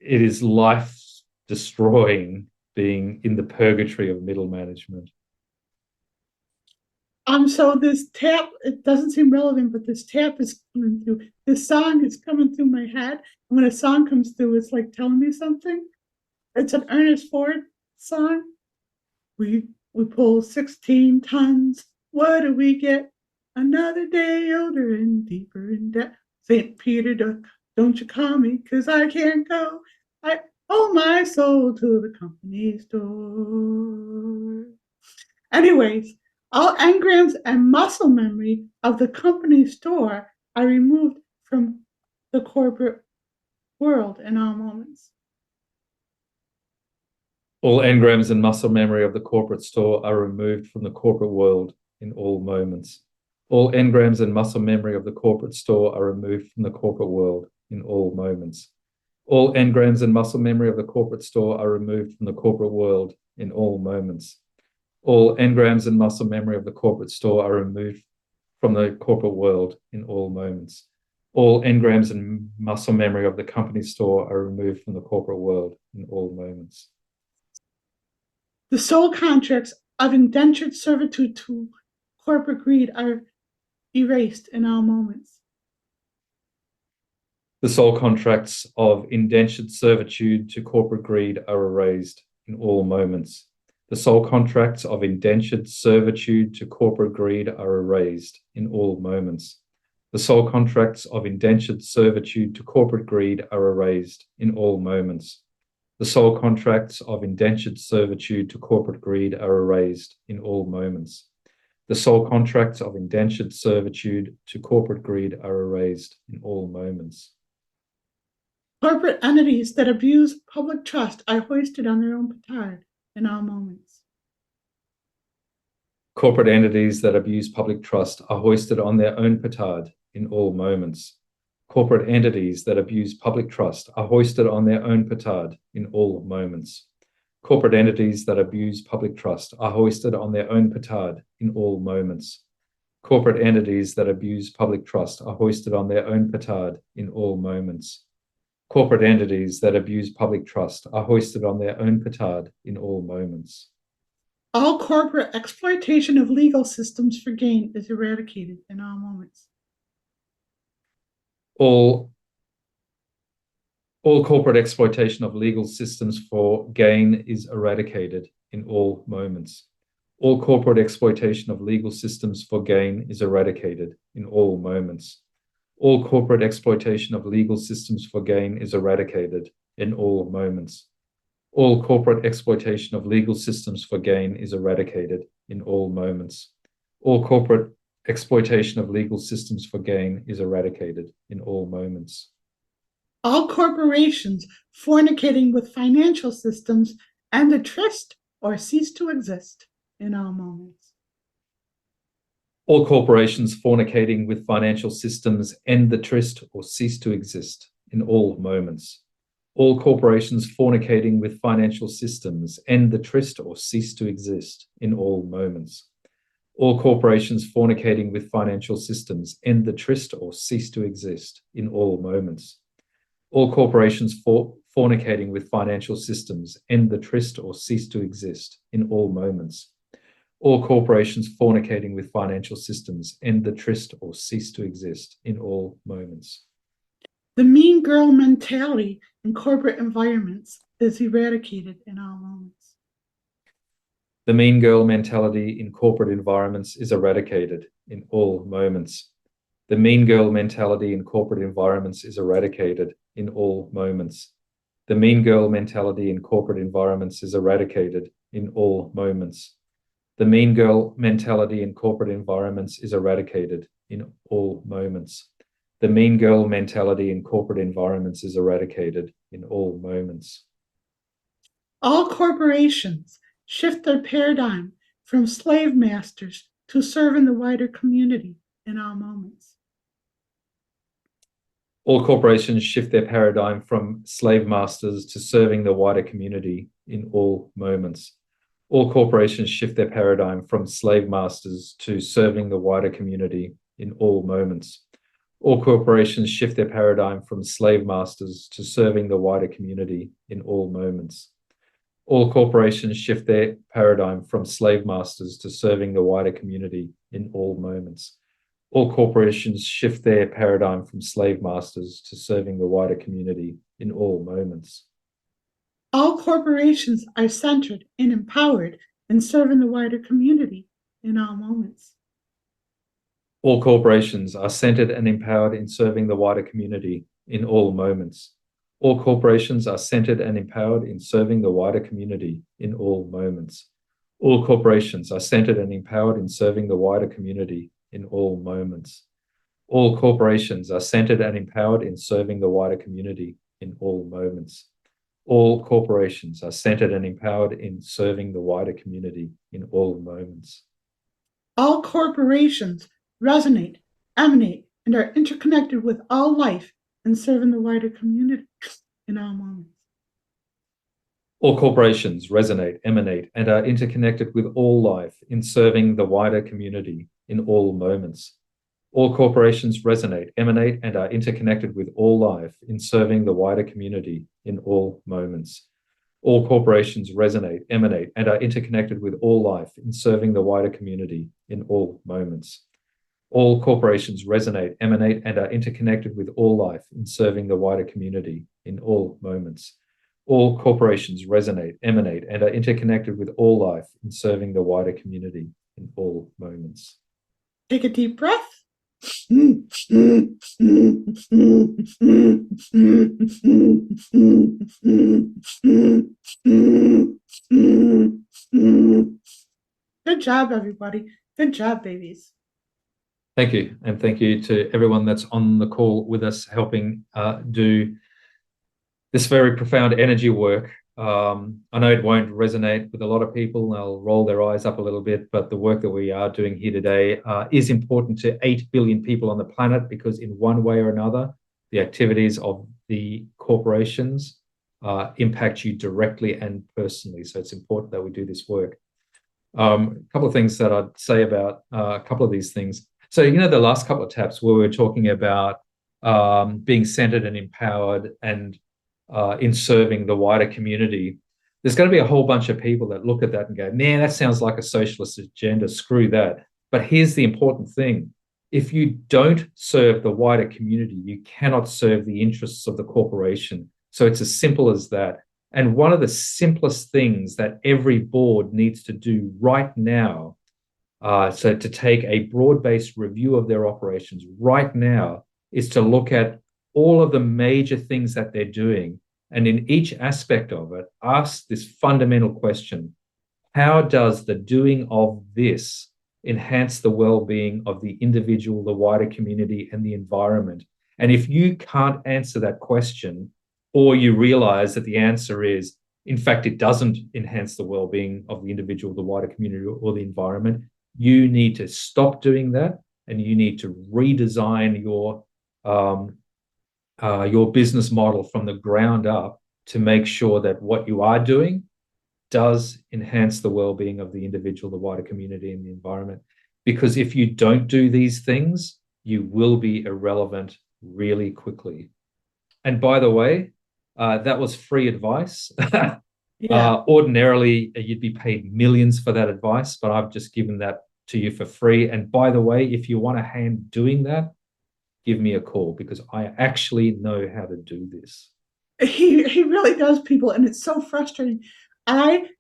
it is life destroying being in the purgatory of middle management. So this tap, it doesn't seem relevant, but this tap is coming through. This song is coming through my head. And when a song comes through, it's like telling me something. It's an Ernest Ford song. We pull 16 tons. What do we get? Another day older and deeper in debt. St. Peter Duck, don't you call me, 'cause I can't go. I owe my soul to the company store. Anyways, all engrams and muscle memory of the company store are removed from the corporate world in all moments. All engrams and muscle memory of the corporate store are removed from the corporate world in all moments. All engrams and muscle memory of the corporate store are removed from the corporate world in all moments. All engrams and muscle memory of the corporate store are removed from the corporate world in all moments. All engrams and muscle memory of the corporate store are removed from the corporate world in all moments. All engrams and muscle memory of the company store are removed from the corporate world in all moments. The soul contracts of indentured servitude to corporate greed are erased in all moments. The soul contracts of indentured servitude to corporate greed are erased in all moments. The soul contracts of indentured servitude to corporate greed are erased in all moments. The soul contracts of indentured servitude to corporate greed are erased in all moments. The soul contracts of indentured servitude to corporate greed are erased in all moments. The soul contracts of indentured servitude to corporate greed are erased in all moments. Corporate entities that abuse public trust are hoisted on their own petard in all moments. Corporate entities that abuse public trust are hoisted on their own petard in all moments. Corporate entities that abuse public trust are hoisted on their own petard in all moments. Corporate entities that abuse public trust are hoisted on their own petard in all moments. Corporate entities that abuse public trust are hoisted on their own petard in all moments. Corporate entities that abuse public trust are hoisted on their own petard in all moments. All corporate exploitation of legal systems for gain is eradicated in all moments. All corporate exploitation of legal systems for gain is eradicated in all moments. All corporate exploitation of legal systems for gain is eradicated in all moments. All corporate exploitation of legal systems for gain is eradicated in all moments. All corporate exploitation of legal systems for gain is eradicated in all moments. All corporate exploitation of legal systems for gain is eradicated in all moments. All corporations fornicating with financial systems end the tryst or cease to exist in all moments. All corporations fornicating with financial systems end the tryst or cease to exist in all moments. All corporations fornicating with financial systems end the tryst or cease to exist in all moments. All corporations fornicating with financial systems end the tryst or cease to exist in all moments. All corporations fornicating with financial systems end the tryst or cease to exist in all moments. All corporations fornicating with financial systems end the tryst or cease to exist in all moments. The mean girl mentality in corporate environments is eradicated in all moments. The mean girl mentality in corporate environments is eradicated in all moments. The mean girl mentality in corporate environments is eradicated in all moments. The mean girl mentality in corporate environments is eradicated in all moments. The mean girl mentality in corporate environments is eradicated in all moments. The mean girl mentality in corporate environments is eradicated in all moments. All corporations shift their paradigm from slave masters to serving the wider community in all moments. All corporations shift their paradigm from slave masters to serving the wider community in all moments. All corporations shift their paradigm from slave masters to serving the wider community in all moments. All corporations shift their paradigm from slave masters to serving the wider community in all moments. All corporations shift their paradigm from slave masters to serving the wider community in all moments. All corporations shift their paradigm from slave masters to serving the wider community in all moments. All corporations are centered and empowered in serving the wider community in all moments. All corporations are centered and empowered in serving the wider community in all moments. All corporations are centered and empowered in serving the wider community in all moments. All corporations are centered and empowered in serving the wider community in all moments. All corporations are centered and empowered in serving the wider community in all moments. All corporations are centered and empowered in serving the wider community in all moments. All corporations resonate, emanate, and are interconnected with all life in serving the wider community in all moments. All corporations resonate, emanate, and are interconnected with all life in serving the wider community in all moments. All corporations resonate, emanate, and are interconnected with all life in serving the wider community in all moments. All corporations resonate, emanate, and are interconnected with all life in serving the wider community in all moments. All corporations resonate, emanate, and are interconnected with all life in serving the wider community in all moments. All corporations resonate, emanate, and are interconnected with all life in serving the wider community in all moments. Take a deep breath. Good job, everybody. Good job, babies. Thank you. And thank you to everyone that's on the call with us, helping do this very profound energy work. I know it won't resonate with a lot of people. They'll roll their eyes up a little bit, but the work that we are doing here today is important to 8 billion people on the planet, because in one way or another, the activities of the corporations impact you directly and personally. So it's important that we do this work. A couple of things that I'd say about a couple of these things. So, the last couple of taps where we were talking about being centered and empowered and in serving the wider community, there's going to be a whole bunch of people that look at that and go, man, that sounds like a socialist agenda, screw that. But here's the important thing. If you don't serve the wider community, you cannot serve the interests of the corporation. So it's as simple as that. And one of the simplest things that every board needs to do right now, so to take a broad-based review of their operations right now, is to look at all of the major things that they're doing, and in each aspect of it, ask this fundamental question: how does the doing of this enhance the well-being of the individual, the wider community, and the environment? And if you can't answer that question, or you realize that the answer is, in fact, it doesn't enhance the well-being of the individual, the wider community, or the environment, you need to stop doing that, and you need to redesign your business model from the ground up to make sure that what you are doing does enhance the well-being of the individual, the wider community, and the environment. Because if you don't do these things, you will be irrelevant really quickly. And by the way, that was free advice. Yeah. Ordinarily, you'd be paid millions for that advice, but I've just given that to you for free. And by the way, if you want a hand doing that, give me a call, because I actually know how to do this. He really does, people, and it's so frustrating. I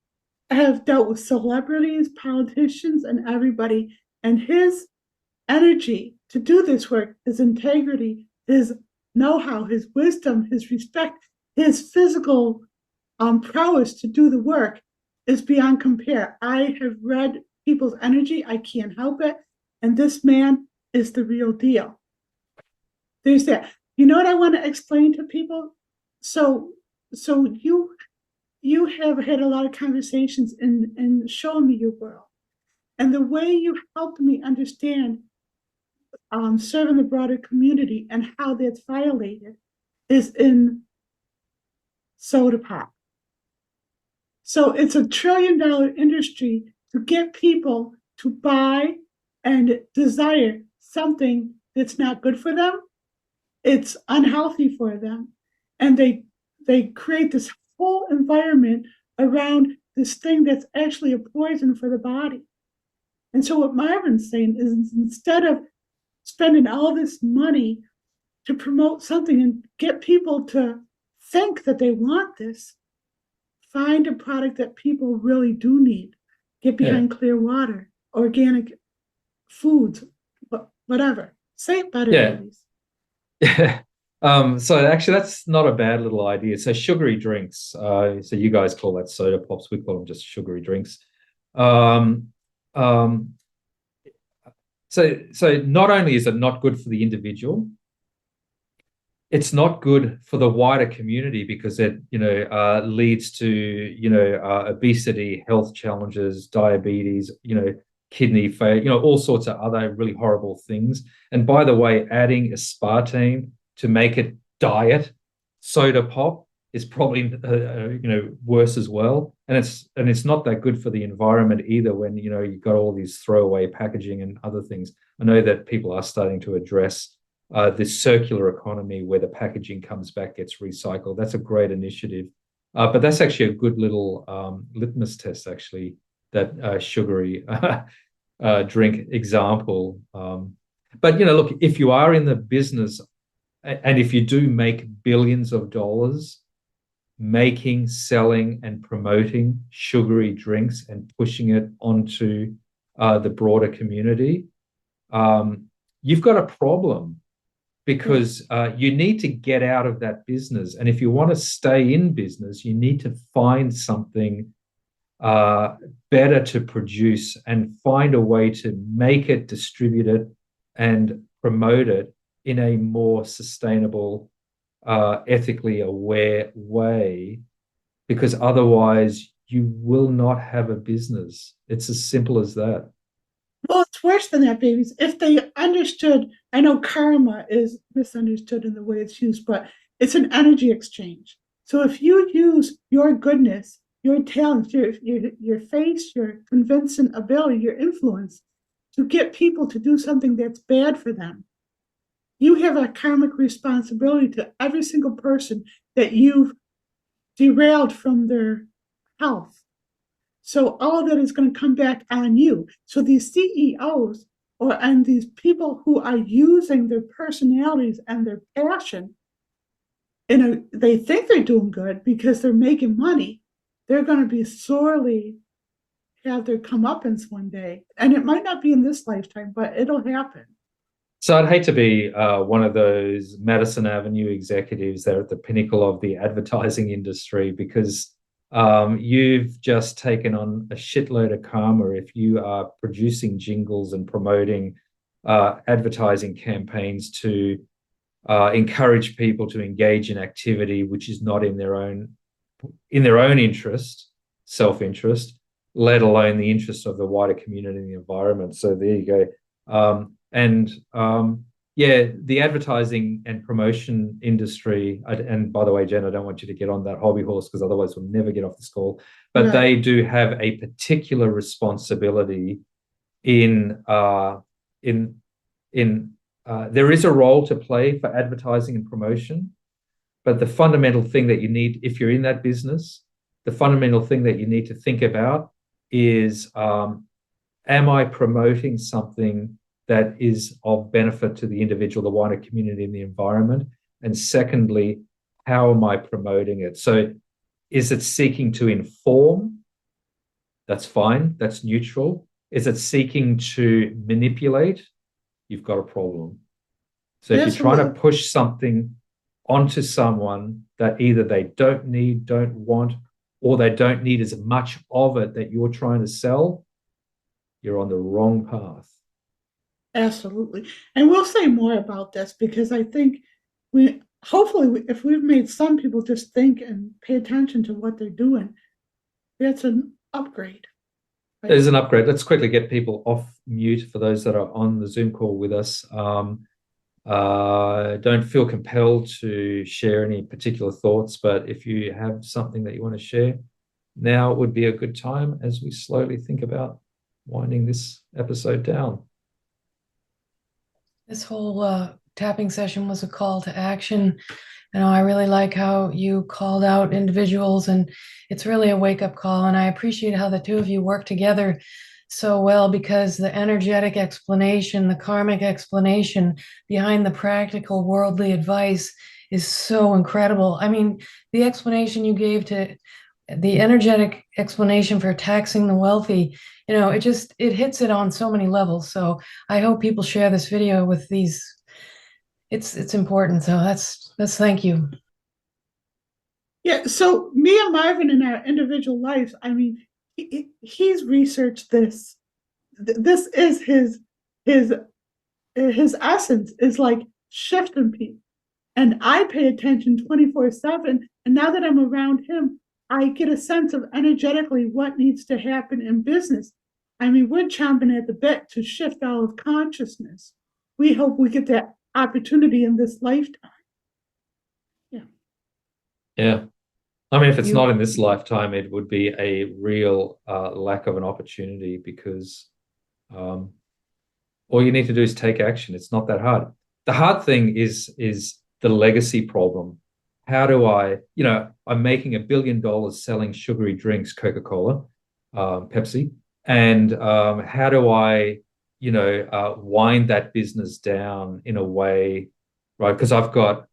have dealt with celebrities, politicians, and everybody, and his energy to do this work, his integrity, his know-how, his wisdom, his respect, his physical prowess to do the work is beyond compare. I have read people's energy. I can't help it. And this man is the real deal. There's that. You know what I want to explain to people? So you have had a lot of conversations in showing me your world. And the way you helped me understand serving the broader community and how that's violated is in soda pop. So it's $1 trillion industry to get people to buy and desire something that's not good for them. It's unhealthy for them. And they create this whole environment around this thing that's actually a poison for the body. And so what Marvin's saying is, instead of spending all this money to promote something and get people to think that they want this, find a product that people really do need. Get behind clear water, organic foods, whatever. Say it better, ladies. Yeah. So actually, that's not a bad little idea. So sugary drinks. So you guys call that soda pops. We call them just sugary drinks. So not only is it not good for the individual, it's not good for the wider community, because it leads to obesity, health challenges, diabetes, kidney failure, all sorts of other really horrible things. And by the way, adding aspartame to make it diet soda pop is probably worse as well, and it's not that good for the environment either. When you've got all these throwaway packaging and other things. I know that people are starting to address this circular economy where the packaging comes back, gets recycled. That's a great initiative, but that's actually a good little litmus test, actually, that sugary drink example. But look, if you are in the business, and if you do make billions of dollars making, selling, and promoting sugary drinks and pushing it onto the broader community, you've got a problem, because you need to get out of that business. And if you want to stay in business, you need to find something better to produce and find a way to make it, distribute it, and promote it in a more sustainable, ethically aware way, because otherwise you will not have a business. It's as simple as that. Well, it's worse than that, babies. If they understood, I know karma is misunderstood in the way it's used, but it's an energy exchange. So if you use your goodness, your talents, your face, your convincing ability, your influence to get people to do something that's bad for them, you have a karmic responsibility to every single person that you've derailed from their health. So all of that is going to come back on you. So these CEOs and these people who are using their personalities and their passion, they think they're doing good because they're making money. They're going to be sorely have their comeuppance one day. And it might not be in this lifetime, but it'll happen. So I'd hate to be one of those Madison Avenue executives that are at the pinnacle of the advertising industry, because you've just taken on a shitload of karma if you are producing jingles and promoting advertising campaigns to encourage people to engage in activity which is not in their own interest, self-interest, let alone the interest of the wider community and the environment. So there you go. Yeah, the advertising and promotion industry, and by the way, Jen, I don't want you to get on that hobby horse, because otherwise we'll never get off this call, but they do have a particular responsibility in there is a role to play for advertising and promotion, but the fundamental thing that you need, if you're in that business, the fundamental thing that you need to think about is, am I promoting something that is of benefit to the individual, the wider community, and the environment? And secondly, how am I promoting it? So is it seeking to inform? That's fine. That's neutral. Is it seeking to manipulate? You've got a problem. So if you're trying to push something onto someone that either they don't need, don't want, or they don't need as much of it that you're trying to sell, you're on the wrong path. Absolutely. And we'll say more about this, because I think if we've made some people just think and pay attention to what they're doing, that's an upgrade. Right? There's an upgrade. Let's quickly get people off mute for those that are on the Zoom call with us. Don't feel compelled to share any particular thoughts, but if you have something that you want to share, now would be a good time as we slowly think about winding this episode down. This whole tapping session was a call to action. I really like how you called out individuals, and it's really a wake-up call. And I appreciate how the two of you work together so well, because the energetic explanation, the karmic explanation behind the practical worldly advice is so incredible. I mean, the explanation you gave to the energetic explanation for taxing the wealthy, it hits it on so many levels. So I hope people share this video with these. It's important. So that's thank you. Yeah. So me and Marvin in our individual lives, I mean, he's researched this. This is his essence, is like shifting people. And I pay attention 24/7. And now that I'm around him, I get a sense of energetically what needs to happen in business. I mean, we're chomping at the bit to shift all of consciousness. We hope we get that opportunity in this lifetime. Yeah. Yeah. I mean, if it's You not in this lifetime, it would be a real lack of an opportunity because um, all you need to do is take action. It's not that hard. The hard thing is the legacy problem. How do I, I'm making $1 billion selling sugary drinks, Coca-Cola, Pepsi, and how do I, wind that business down in a way, right? Because I've got,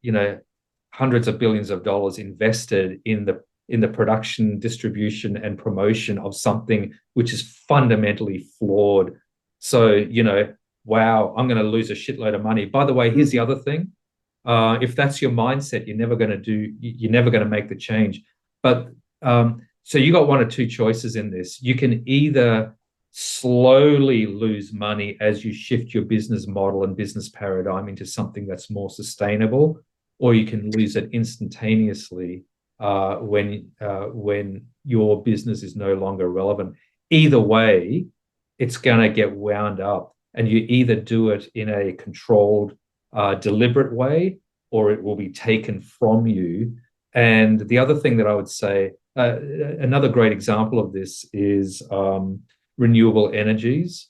hundreds of billions of dollars invested in the production, distribution, and promotion of something which is fundamentally flawed. So, wow, I'm going to lose a shitload of money. By the way, here's the other thing. If that's your mindset, you're never going to make the change. But so you got one or two choices in this. You can either slowly lose money as you shift your business model and business paradigm into something that's more sustainable, or you can lose it instantaneously when your business is no longer relevant. Either way, it's going to get wound up, and you either do it in a controlled, deliberate way, or it will be taken from you. And the other thing that I would say, another great example of this is renewable energies.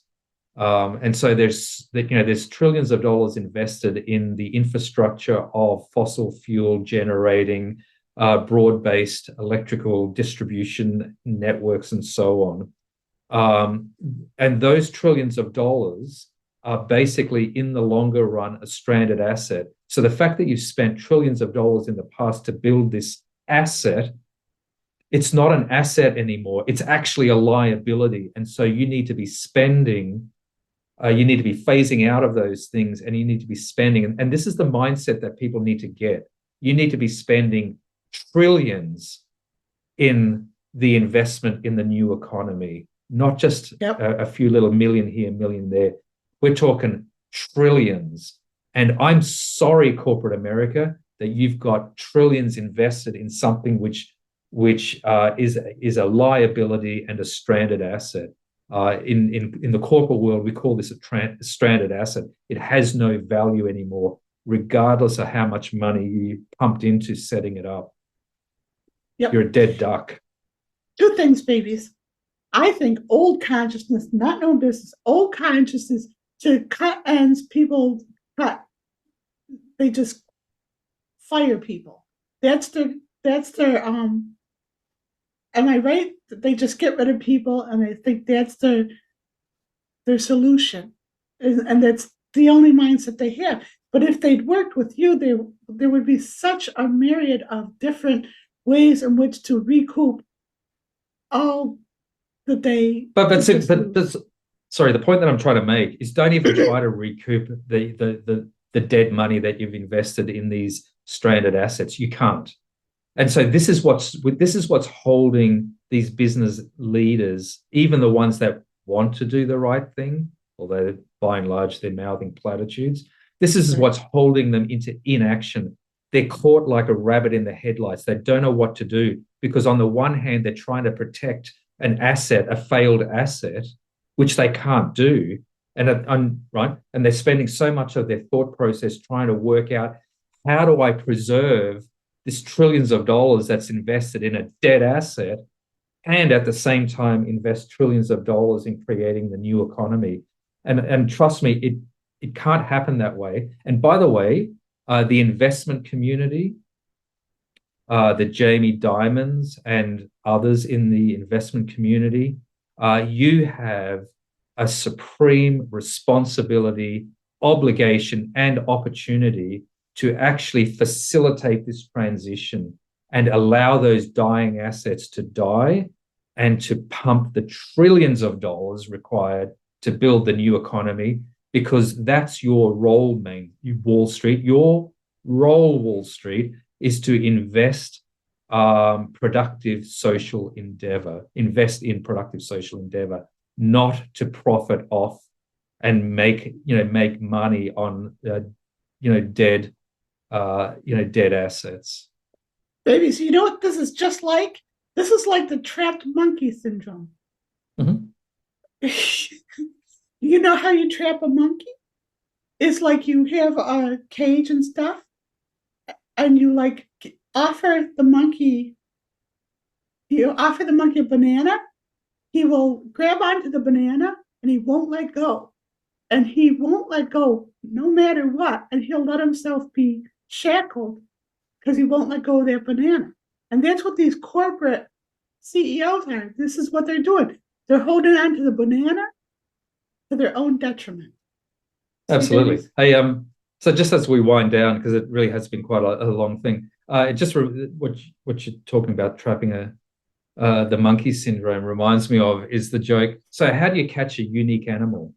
And so there's trillions of dollars invested in the infrastructure of fossil fuel generating, broad-based electrical distribution networks and so on. And those trillions of dollars are basically, in the longer run, a stranded asset. So the fact that you've spent trillions of dollars in the past to build this asset, it's not an asset anymore. It's actually a liability. And so you need to be spending, you need to be phasing out of those things, and you need to be spending. And this is the mindset that people need to get. You need to be spending trillions in the investment in the new economy, not just a few little million here, million there. We're talking trillions. And I'm sorry, corporate America, that you've got trillions invested in something which is a liability and a stranded asset. In the corporate world, we call this a stranded asset. It has no value anymore, regardless of how much money you pumped into setting it up. You're a dead duck. Two things, babies. I think old consciousness, not no business, old consciousness to cut ends, people cut. They just fire people. That's their am I right? They just get rid of people, and I think that's their solution. And that's the only mindset they have. But if they'd worked with you, there would be such a myriad of different ways in which to recoup all that they. Sorry, the point that I'm trying to make is don't even try to recoup the dead money that you've invested in these stranded assets. You can't. And so this is what's holding these business leaders, even the ones that want to do the right thing, although by and large they're mouthing platitudes. This is what's holding them into inaction. They're caught like a rabbit in the headlights. They don't know what to do because on the one hand, they're trying to protect an asset, a failed asset, which they can't do. And they're spending so much of their thought process trying to work out, how do I preserve this trillions of dollars that's invested in a dead asset, and at the same time invest trillions of dollars in creating the new economy? And trust me, it can't happen that way. And by the way, the investment community, the Jamie Dimons and others in the investment community, you have a supreme responsibility, obligation, and opportunity to actually facilitate this transition and allow those dying assets to die and to pump the trillions of dollars required to build the new economy, because that's your role, Wall Street. Your role, Wall Street, is to invest productive social endeavor, invest in productive social endeavor, not to profit off and make money on dead assets. Babies, you know what this is just like? This is like the trapped monkey syndrome. Mm-hmm. You know how you trap a monkey? It's like you have a cage and stuff, and you like offer the monkey You offer the monkey a banana, he will grab onto the banana and he won't let go. And he won't let go no matter what. And he'll let himself be shackled because he won't let go of that banana. And that's what these corporate CEOs are. This is what they're doing. They're holding on to the banana to their own detriment. Absolutely. Hey, so just as we wind down, because it really has been quite a long thing, it just what you're talking about, trapping the monkey syndrome, reminds me of is the joke. So how do you catch a unique animal?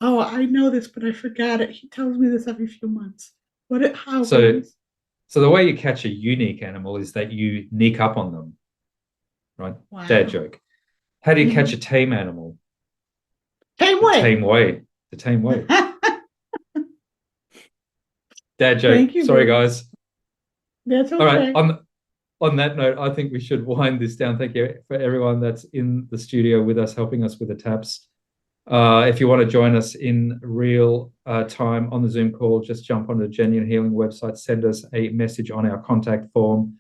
Oh, I know this, but I forgot it. He tells me this every few months. How? So the way you catch a unique animal is that you sneak up on them, right? Wow. Dad joke. How do you catch a tame animal? Tame way. The tame way. Dad joke. Thank you, Sorry, Bruce. guys. That's okay. All right. On that note, I think we should wind this down. Thank you for everyone that's in the studio with us, helping us with the taps. If you want to join us in real time on the Zoom call, just jump on the Genuine Healing website, send us a message on our contact form.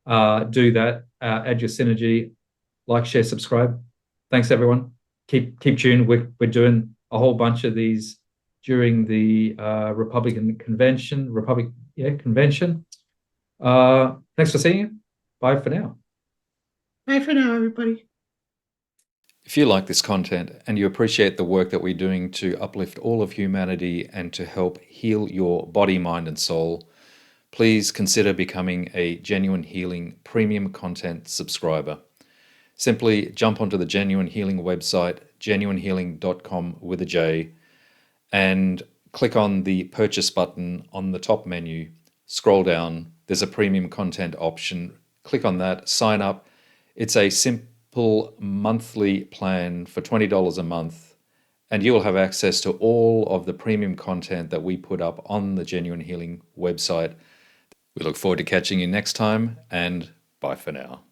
Do that, add your synergy, like, share, subscribe. Thanks, everyone. Keep tuned. We're doing a whole bunch of these during the Republican convention. Thanks for seeing you. Bye for now. Bye for now, everybody. If you like this content and you appreciate the work that we're doing to uplift all of humanity and to help heal your body, mind, and soul, please consider becoming a Genuine Healing premium content subscriber. Simply jump onto the Genuine Healing website, genuinehealing.com with a J, and click on the purchase button on the top menu. Scroll down, there's a premium content option. Click on that, sign up. It's a simple monthly plan for $20 a month, and you will have access to all of the premium content that we put up on the Genuine Healing website. We look forward to catching you next time, and bye for now.